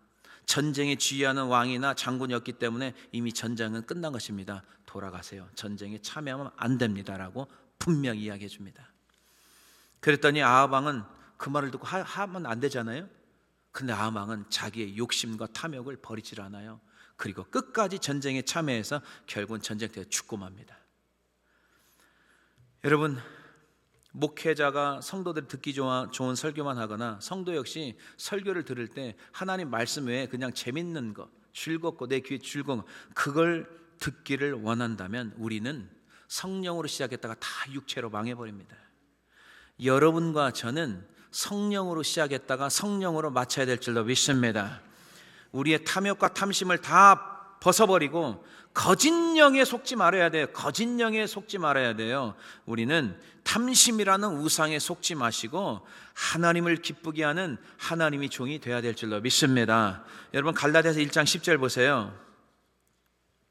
A: 전쟁에 지휘하는 왕이나 장군이 없기 때문에 이미 전쟁은 끝난 것입니다. 돌아가세요. 전쟁에 참여하면 안 됩니다라고 분명히 이야기해 줍니다. 그랬더니 아방은 그 말을 듣고 하면 안 되잖아요. 근데 아방은 자기의 욕심과 탐욕을 버리질 않아요. 그리고 끝까지 전쟁에 참여해서 결국은 전쟁터에 죽고 맙니다. 여러분, 목회자가 성도들이 듣기 좋은 설교만 하거나 성도 역시 설교를 들을 때 하나님 말씀 외에 그냥 재밌는 거, 즐겁고 내 귀에 즐거운 거, 그걸 듣기를 원한다면 우리는 성령으로 시작했다가 다 육체로 망해버립니다. 여러분과 저는 성령으로 시작했다가 성령으로 마쳐야 될 줄로 믿습니다. 우리의 탐욕과 탐심을 다 벗어버리고 거짓 영에 속지 말아야 돼요. 거짓 영에 속지 말아야 돼요. 우리는 탐심이라는 우상에 속지 마시고 하나님을 기쁘게 하는 하나님의 종이 되어야 될 줄로 믿습니다. 여러분 갈라디아서 1장 10절 보세요.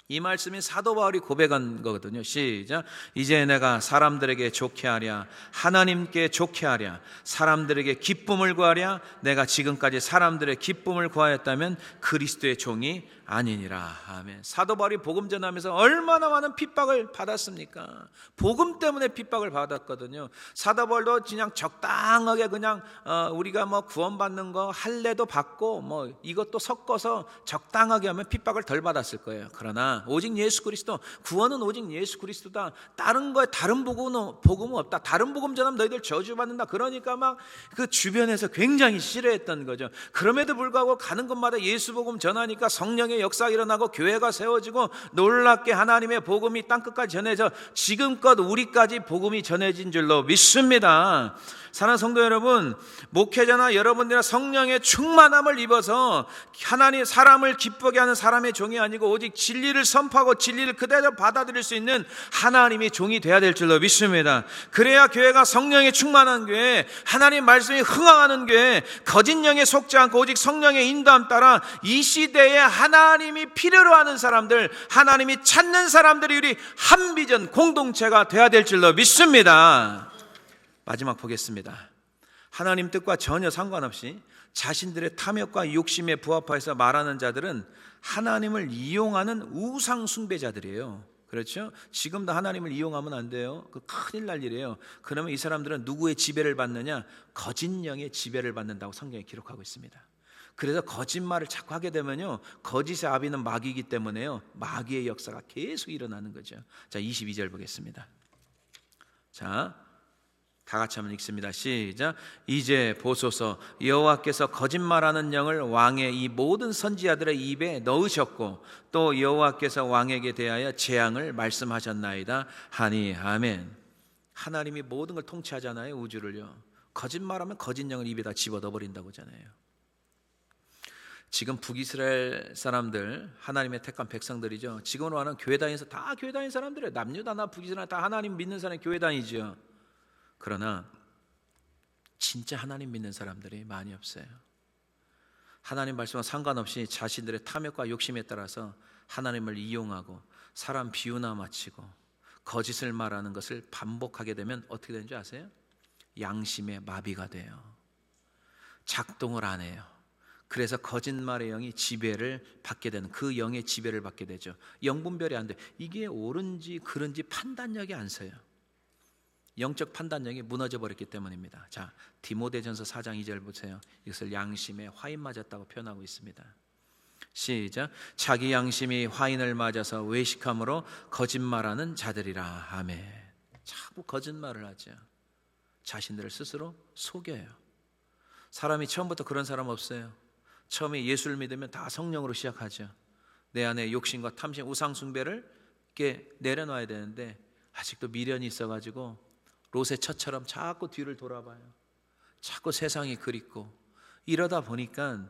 A: 이 말씀이 사도 바울이 고백한 거거든요. 시작. 이제 내가 사람들에게 좋게 하랴, 하나님께 좋게 하랴, 사람들에게 기쁨을 구하랴. 내가 지금까지 사람들의 기쁨을 구하였다면 그리스도의 종이 아니니라. 아멘. 사도 바울이 복음 전하면서 얼마나 많은 핍박을 받았습니까? 복음 때문에 핍박을 받았거든요. 사도 바울도 그냥 적당하게 그냥 우리가 뭐 구원받는 거 할례도 받고 뭐 이것도 섞어서 적당하게 하면 핍박을 덜 받았을 거예요. 그러나 오직 예수 그리스도, 구원은 오직 예수 그리스도다. 다른 거에 다른 복음은 없다. 다른 복음 전하면 너희들 저주받는다. 그러니까 막 그 주변에서 굉장히 싫어했던 거죠. 그럼에도 불구하고 가는 곳마다 예수 복음 전하니까 성령의 역사가 일어나고 교회가 세워지고 놀랍게 하나님의 복음이 땅끝까지 전해져 지금껏 우리까지 복음이 전해진 줄로 믿습니다. 사랑하는 성도 여러분, 목회자나 여러분들이나 성령의 충만함을 입어서 하나님 사람을 기쁘게 하는 사람의 종이 아니고 오직 진리를 선포하고 진리를 그대로 받아들일 수 있는 하나님의 종이 되어야 될 줄로 믿습니다. 그래야 교회가 성령의 충만한 교회, 하나님 말씀이 흥황하는 교회, 거짓 영에 속지 않고 오직 성령의 인도함 따라 이 시대에 하나님이 필요로 하는 사람들, 하나님이 찾는 사람들이 우리 한비전 공동체가 되어야 될 줄로 믿습니다. 마지막 보겠습니다. 하나님 뜻과 전혀 상관없이 자신들의 탐욕과 욕심에 부합해서 말하는 자들은 하나님을 이용하는 우상 숭배자들이에요. 그렇죠? 지금도 하나님을 이용하면 안 돼요. 그 큰일 날 일이에요. 그러면 이 사람들은 누구의 지배를 받느냐? 거짓 영의 지배를 받는다고 성경에 기록하고 있습니다. 그래서 거짓말을 자꾸 하게 되면요, 거짓의 아비는 마귀이기 때문에요, 마귀의 역사가 계속 일어나는 거죠. 자, 22절 보겠습니다. 자, 다 같이 한번 읽습니다. 시작. 이제 보소서, 여호와께서 거짓말하는 영을 왕의 이 모든 선지자들의 입에 넣으셨고 또 여호와께서 왕에게 대하여 재앙을 말씀하셨나이다 하니. 아멘. 하나님이 모든 걸 통치하잖아요, 우주를요. 거짓말하면 거짓 영을 입에다 집어넣어 버린다고 하잖아요. 지금 북이스라엘 사람들, 하나님의 택한 백성들이죠. 지금으로 하는 교회 다니면서 다 교회 다니는 사람들이에요. 남유다나 북이스라엘 다 하나님 믿는 사람이 교회 다니죠. 그러나 진짜 하나님 믿는 사람들이 많이 없어요. 하나님 말씀과 상관없이 자신들의 탐욕과 욕심에 따라서 하나님을 이용하고 사람 비유나 마치고 거짓을 말하는 것을 반복하게 되면 어떻게 되는 줄 아세요? 양심의 마비가 돼요. 작동을 안 해요. 그래서 거짓말의 영이 지배를 받게 되는, 그 영의 지배를 받게 되죠. 영분별이 안 돼. 이게 옳은지 그른지 판단력이 안 서요. 영적 판단력이 무너져 버렸기 때문입니다. 자, 디모데전서 4장 2절 보세요. 이것을 양심에 화인 맞았다고 표현하고 있습니다. 시작. 자기 양심이 화인을 맞아서 외식함으로 거짓말하는 자들이라. 아멘. 자꾸 거짓말을 하죠. 자신들을 스스로 속여요. 사람이 처음부터 그런 사람 없어요. 처음에 예수를 믿으면 다 성령으로 시작하죠. 내 안에 욕심과 탐심, 우상 숭배를 이렇게 내려놔야 되는데 아직도 미련이 있어가지고 롯의 처처럼 자꾸 뒤를 돌아봐요. 자꾸 세상이 그립고, 이러다 보니까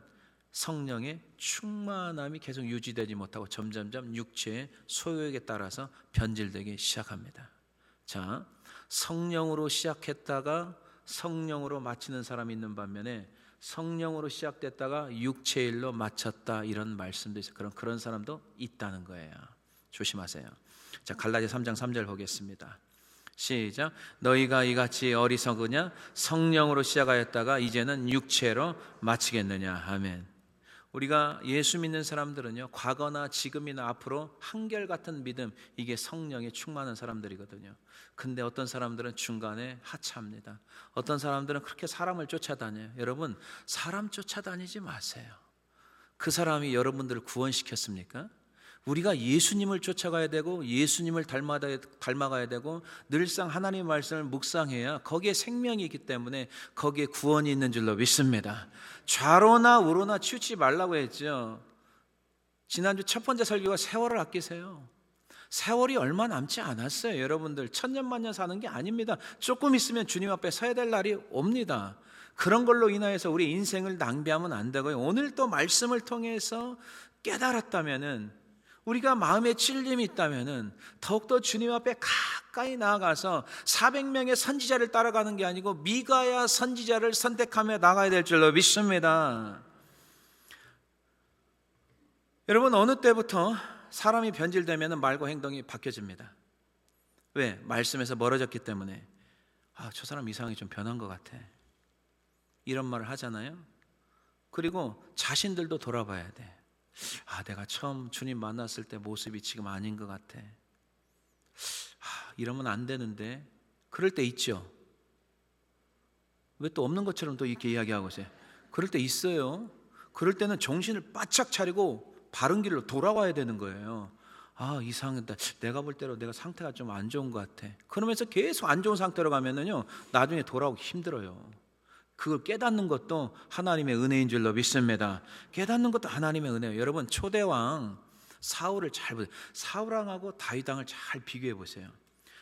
A: 성령의 충만함이 계속 유지되지 못하고 점점점 육체의 소욕에 따라서 변질되기 시작합니다. 자, 성령으로 시작했다가 성령으로 마치는 사람이 있는 반면에 성령으로 시작됐다가 육체의 일로 마쳤다, 이런 말씀도 있어요. 그런 사람도 있다는 거예요. 조심하세요. 자, 갈라디아 3장 3절 보겠습니다. 시작. 너희가 이같이 어리석으냐? 성령으로 시작하였다가 이제는 육체로 마치겠느냐? 아멘. 우리가 예수 믿는 사람들은요, 과거나 지금이나 앞으로 한결같은 믿음, 이게 성령에 충만한 사람들이거든요. 근데 어떤 사람들은 중간에 하차합니다. 어떤 사람들은 그렇게 사람을 쫓아다녀요. 여러분, 사람 쫓아다니지 마세요. 그 사람이 여러분들을 구원시켰습니까? 우리가 예수님을 쫓아가야 되고 예수님을 닮아가야 되고 늘상 하나님의 말씀을 묵상해야 거기에 생명이 있기 때문에 거기에 구원이 있는 줄로 믿습니다. 좌로나 우로나 치우치지 말라고 했죠. 지난주 첫 번째 설교가 세월을 아끼세요. 세월이 얼마 남지 않았어요. 여러분들 천년만년 사는 게 아닙니다. 조금 있으면 주님 앞에 서야 될 날이 옵니다. 그런 걸로 인하여서 우리 인생을 낭비하면 안 되고요. 오늘 또 말씀을 통해서 깨달았다면은 우리가 마음에 찔림이 있다면은 더욱더 주님 앞에 가까이 나아가서 400명의 선지자를 따라가는 게 아니고 미가야 선지자를 선택하며 나가야 될 줄로 믿습니다. 여러분, 어느 때부터 사람이 변질되면 말과 행동이 바뀌어집니다. 왜? 말씀에서 멀어졌기 때문에. 저 사람 이상하게 좀 변한 것 같아, 이런 말을 하잖아요. 그리고 자신들도 돌아봐야 돼. 내가 처음 주님 만났을 때 모습이 지금 아닌 것 같아. 이러면 안 되는데. 그럴 때 있죠. 왜 또 없는 것처럼 또 이렇게 이야기하고 있어요? 그럴 때 있어요. 그럴 때는 정신을 바짝 차리고 바른 길로 돌아와야 되는 거예요. 이상하다. 내가 볼 때로 내가 상태가 좀 안 좋은 것 같아. 그러면서 계속 안 좋은 상태로 가면은요, 나중에 돌아오기 힘들어요. 그걸 깨닫는 것도 하나님의 은혜인 줄로 믿습니다. 깨닫는 것도 하나님의 은혜예요. 여러분, 초대왕 사울을 잘 보세요. 사울왕하고 다윗왕을 잘 비교해 보세요.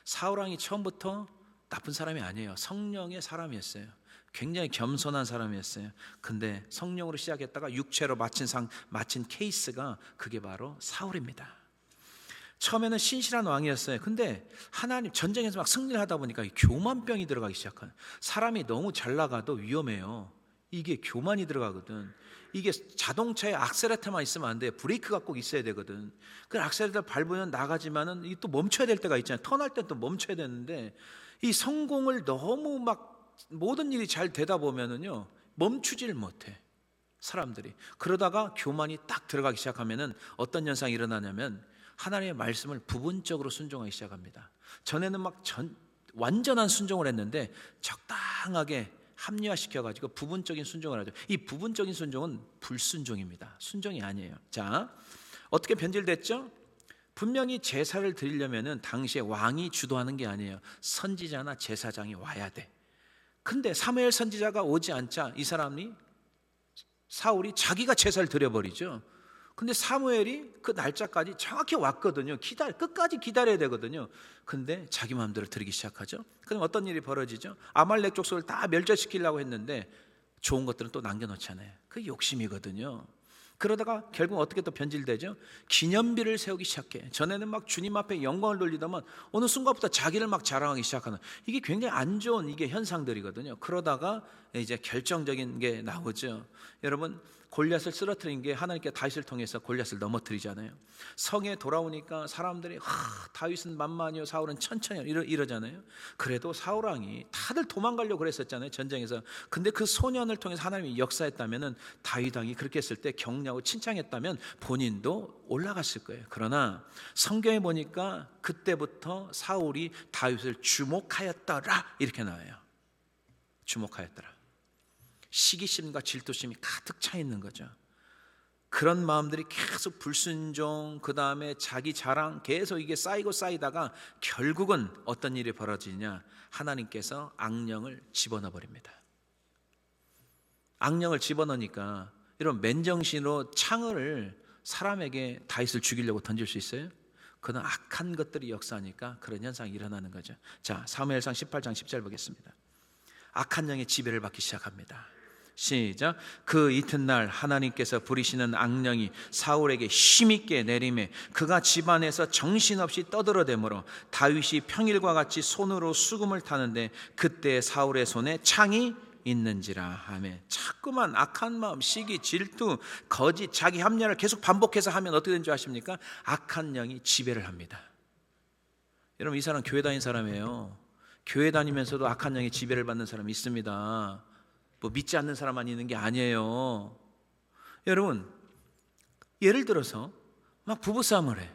A: 사울왕이 처음부터 나쁜 사람이 아니에요. 성령의 사람이었어요. 굉장히 겸손한 사람이었어요. 근데 성령으로 시작했다가 육체로 마친 케이스가 그게 바로 사울입니다. 처음에는 신실한 왕이었어요. 근데 하나님 전쟁에서 막 승리를 하다 보니까 교만병이 들어가기 시작하는. 사람이 너무 잘 나가도 위험해요. 이게 교만이 들어가거든. 이게 자동차에 악셀레터만 있으면 안 돼. 브레이크가 꼭 있어야 되거든. 그 악셀레터 밟으면 나가지만은 또 멈춰야 될 때가 있잖아요. 턴할 때 또 멈춰야 되는데, 이 성공을 너무 막 모든 일이 잘 되다 보면은요, 멈추질 못해 사람들이. 그러다가 교만이 딱 들어가기 시작하면은 어떤 현상이 일어나냐면 하나님의 말씀을 부분적으로 순종하기 시작합니다. 전에는 완전한 순종을 했는데 적당하게 합리화시켜가지고 부분적인 순종을 하죠. 이 부분적인 순종은 불순종입니다. 순종이 아니에요. 자, 어떻게 변질됐죠? 분명히 제사를 드리려면은 당시에 왕이 주도하는 게 아니에요. 선지자나 제사장이 와야 돼. 근데 사무엘 선지자가 오지 않자 이 사울이 자기가 제사를 드려버리죠. 근데 사무엘이 그 날짜까지 정확히 왔거든요. 끝까지 기다려야 되거든요. 근데 자기 마음대로 드리기 시작하죠. 그럼 어떤 일이 벌어지죠? 아말렉 족속을 다 멸절시키려고 했는데 좋은 것들은 또 남겨놓잖아요. 그게 욕심이거든요. 그러다가 결국 어떻게 또 변질되죠? 기념비를 세우기 시작해. 전에는 막 주님 앞에 영광을 돌리다만 어느 순간부터 자기를 막 자랑하기 시작하는, 이게 굉장히 안 좋은 현상들이거든요. 그러다가 이제 결정적인 게 나오죠. 여러분, 골리앗을 쓰러뜨린 게 하나님께 다윗을 통해서 골리앗을 넘어뜨리잖아요. 성에 돌아오니까 사람들이 다윗은 만만히요 사울은 천천히요 이러잖아요. 그래도 사울 왕이 다들 도망가려고 그랬었잖아요, 전쟁에서. 근데 그 소년을 통해서 하나님이 역사했다면은 다윗 왕이 그렇게 했을 때 격려하고 칭찬했다면 본인도 올라갔을 거예요. 그러나 성경에 보니까 그때부터 사울이 다윗을 주목하였더라 이렇게 나와요. 주목하였더라. 시기심과 질투심이 가득 차 있는 거죠. 그런 마음들이 계속 불순종, 그 다음에 자기 자랑, 계속 이게 쌓이다가 결국은 어떤 일이 벌어지냐? 하나님께서 악령을 집어넣어 버립니다. 악령을 집어넣으니까 이런 맨정신으로 창을 사람에게 다윗을 죽이려고 던질 수 있어요? 그는 악한 것들이 역사하니까 그런 현상이 일어나는 거죠. 자, 사무엘상 18장 10절 보겠습니다. 악한 영의 지배를 받기 시작합니다. 시작. 그 이튿날 하나님께서 부리시는 악령이 사울에게 힘있게 내림에 그가 집안에서 정신없이 떠들어대므로 다윗이 평일과 같이 손으로 수금을 타는데 그때 사울의 손에 창이 있는지라. 아멘. 자꾸만 악한 마음, 시기, 질투, 거짓, 자기 합리화를 계속 반복해서 하면 어떻게 되는 줄 아십니까? 악한 영이 지배를 합니다. 여러분, 이 사람 교회 다닌 사람이에요. 교회 다니면서도 악한 영의 지배를 받는 사람이 있습니다. 믿지 않는 사람만 있는 게 아니에요. 여러분, 예를 들어서 막 부부싸움을 해.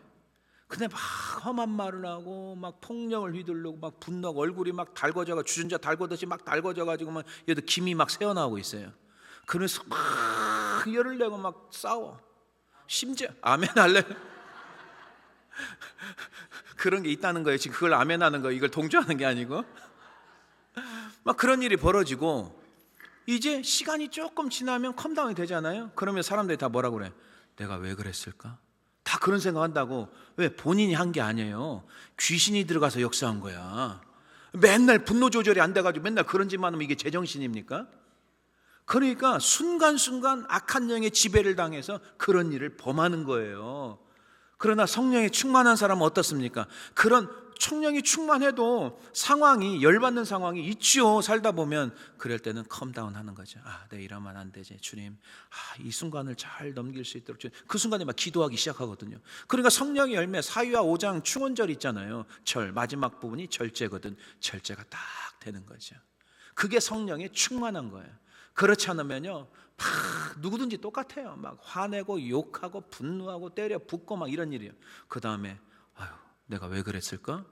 A: 근데 막 험한 말을 하고 막 폭력을 휘두르고 막 분노하고 얼굴이 막 달궈져가 주전자 달궈듯이 막 달궈져가지고 막 얘도 김이 막 새어나오고 있어요. 그래서 막 열을 내고 막 싸워. 심지어 아멘 할래? 그런 게 있다는 거예요. 지금 그걸 아멘하는 거예요. 이걸 동조하는 게 아니고. 막 그런 일이 벌어지고 이제 시간이 조금 지나면 컴다운이 되잖아요. 그러면 사람들이 다 뭐라고 그래? 내가 왜 그랬을까? 다 그런 생각한다고. 왜? 본인이 한 게 아니에요. 귀신이 들어가서 역사한 거야. 맨날 분노 조절이 안 돼가지고 맨날 그런 짓만 하면 이게 제정신입니까? 그러니까 순간순간 악한 영의 지배를 당해서 그런 일을 범하는 거예요. 그러나 성령이 충만한 사람은 어떻습니까? 그런 성령이 충만해도 상황이, 열받는 상황이 있지요. 살다 보면 그럴 때는 컴다운 하는 거죠. 내가 이러면 안 되지 주님, 이 순간을 잘 넘길 수 있도록 주님. 그 순간에 막 기도하기 시작하거든요. 그러니까 성령의 열매, 사위와 5장 충원절 있잖아요. 절 마지막 부분이 절제거든. 절제가 딱 되는 거죠. 그게 성령의 충만한 거예요. 그렇지 않으면요, 막 누구든지 똑같아요. 막 화내고 욕하고 분노하고 때려 붓고 막 이런 일이에요. 그 다음에 내가 왜 그랬을까?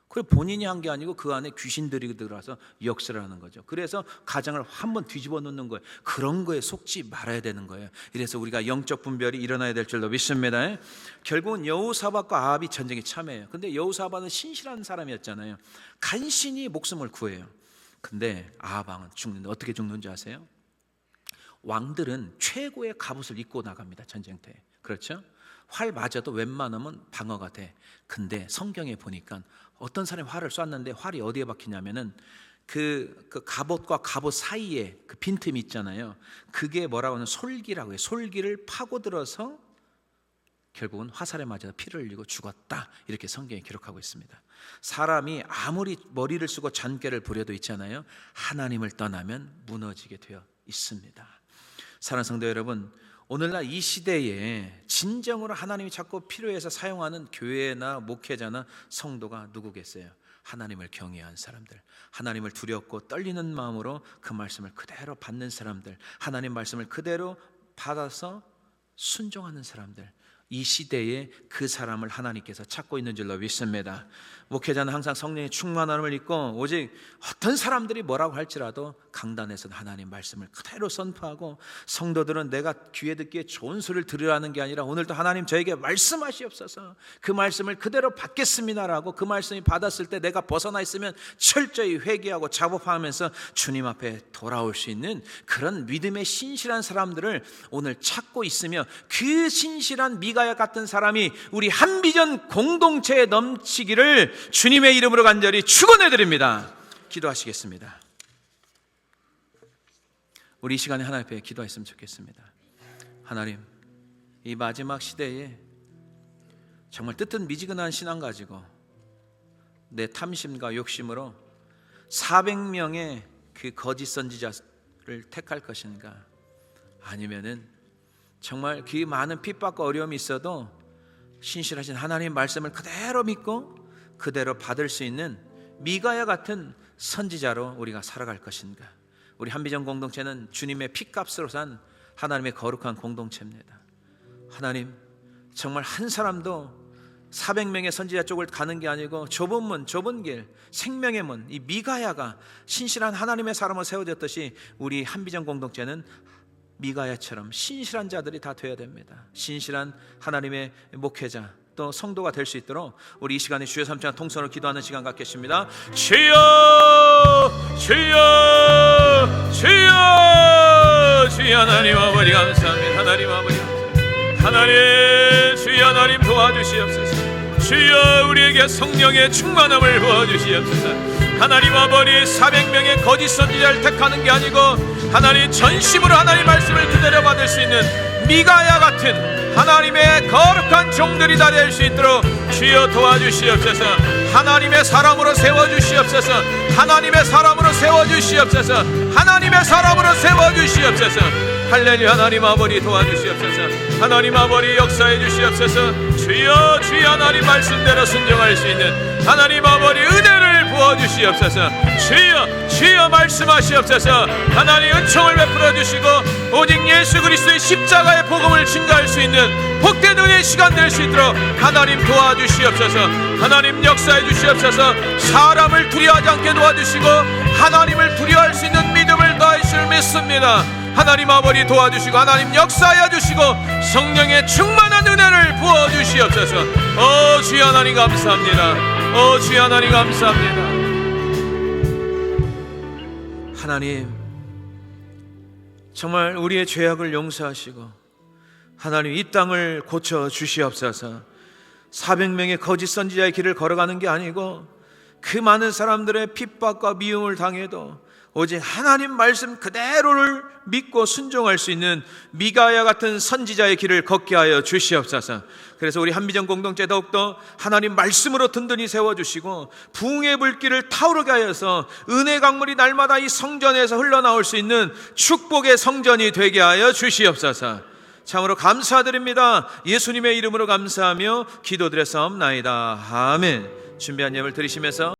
A: 그래, 본인이 한 게 아니고 그 안에 귀신들이 들어와서 역사를 하는 거죠. 그래서 가정을 한번 뒤집어 놓는 거예요. 그런 거에 속지 말아야 되는 거예요. 이래서 우리가 영적 분별이 일어나야 될 줄로 믿습니다. 결국은 여호사밧과 아합이 전쟁에 참여해요. 근데 여호사밧은 신실한 사람이었잖아요. 간신히 목숨을 구해요. 근데 아합 왕은 죽는데 어떻게 죽는지 아세요? 왕들은 최고의 갑옷을 입고 나갑니다. 전쟁터에. 그렇죠? 활 맞아도 웬만하면 방어가 돼. 근데 성경에 보니까 어떤 사람이 활을 쐈는데 활이 어디에 박히냐면은 그 갑옷과 갑옷 사이에 그 빈틈이 있잖아요. 그게 뭐라고 하면 솔기라고 해요. 솔기를 파고들어서 결국은 화살에 맞아서 피를 흘리고 죽었다, 이렇게 성경에 기록하고 있습니다. 사람이 아무리 머리를 쓰고 잔꾀를 부려도 있잖아요, 하나님을 떠나면 무너지게 되어 있습니다. 사랑하는 성도 여러분, 오늘날 이 시대에 진정으로 하나님이 자꾸 필요해서 사용하는 교회나 목회자나 성도가 누구겠어요? 하나님을 경외한 사람들, 하나님을 두렵고 떨리는 마음으로 그 말씀을 그대로 받는 사람들, 하나님 말씀을 그대로 받아서 순종하는 사람들, 이 시대에 그 사람을 하나님께서 찾고 있는 줄로 믿습니다. 목회자는 항상 성령의 충만함을 입고 오직 어떤 사람들이 뭐라고 할지라도 강단에서는 하나님 말씀을 그대로 선포하고, 성도들은 내가 귀에 듣기에 좋은 소리를 들으라는 게 아니라 오늘도 하나님 저에게 말씀하시옵소서, 그 말씀을 그대로 받겠습니다라고, 그 말씀이 받았을 때 내가 벗어나 있으면 철저히 회개하고 자복하면서 주님 앞에 돌아올 수 있는 그런 믿음의 신실한 사람들을 오늘 찾고 있으며, 그 신실한 미가야 같은 사람이 우리 한비전 공동체에 넘치기를 주님의 이름으로 간절히 축원해드립니다. 기도하시겠습니다. 우리 이 시간에 하나님 앞에 기도했으면 좋겠습니다. 하나님, 이 마지막 시대에 정말 뜨뜻 미지근한 신앙 가지고 내 탐심과 욕심으로 400명의 그 거짓 선지자를 택할 것인가, 아니면은 정말 그 많은 핍박과 어려움이 있어도 신실하신 하나님의 말씀을 그대로 믿고 그대로 받을 수 있는 미가야 같은 선지자로 우리가 살아갈 것인가. 우리 한비전 공동체는 주님의 피값으로 산 하나님의 거룩한 공동체입니다. 하나님, 정말 한 사람도 400명의 선지자 쪽을 가는 게 아니고 좁은 문, 좁은 길, 생명의 문, 이 미가야가 신실한 하나님의 사람으로 세워졌듯이 우리 한비전 공동체는 미가야처럼 신실한 자들이 다 되어야 됩니다. 신실한 하나님의 목회자, 또 성도가 될 수 있도록 우리 이 시간에 주여 삼창 통성으로 기도하는 시간 갖겠습니다. 주여, 주여, 주여, 주여. 하나님 아버지 감사합니다. 하나님 아버지 감사합니다. 하나님, 주여 하나님 도와주시옵소서. 주여 우리에게 성령의 충만함을 부어주시옵소서. 하나님 아버지, 400명의 거짓 선지자를 택하는 게 아니고 하나님 전심으로 하나님 말씀을 그대로 받을 수 있는 미가야 같은 하나님의 거룩한 종들이 다 될 수 있도록 주여 도와주시옵소서. 하나님의 사람으로 세워주시옵소서. 하나님의 사람으로 세워주시옵소서. 하나님의 사람으로 세워주시옵소서. 할렐루야. 하나님 아버지 도와주시옵소서. 하나님 아버지 역사해 주시옵소서. 주여, 주여 하나님 말씀대로 순종할 수 있는 하나님 아버지 은혜를 부어주시옵소서. 주여, 주여 말씀하시옵소서. 하나님 은총을 베풀어 주시고 오직 예수 그리스도의 십자가의 복음을 증거할 수 있는 복된 은혜의 시간 될 수 있도록 하나님 도와주시옵소서. 하나님 역사해 주시옵소서. 사람을 두려워하지 않게 도와주시고 하나님을 두려워할 수 있는 믿음을 더하실 믿습니다. 하나님 아버지 도와주시고 하나님 역사하여 주시고 성령의 충만한 은혜를 부어주시옵소서. 오 주여 하나님 감사합니다. 오 주여 하나님 감사합니다. 하나님, 정말 우리의 죄악을 용서하시고 하나님 이 땅을 고쳐 주시옵소서. 400명의 거짓 선지자의 길을 걸어가는 게 아니고 그 많은 사람들의 핍박과 미움을 당해도 오직 하나님 말씀 그대로를 믿고 순종할 수 있는 미가야 같은 선지자의 길을 걷게 하여 주시옵소서. 그래서 우리 한비전 공동체 더욱더 하나님 말씀으로 든든히 세워주시고 부흥의 불길을 타오르게 하여서 은혜 강물이 날마다 이 성전에서 흘러나올 수 있는 축복의 성전이 되게 하여 주시옵소서. 참으로 감사드립니다. 예수님의 이름으로 감사하며 기도드렸사옵나이다. 아멘. 준비한 예물 드리시면서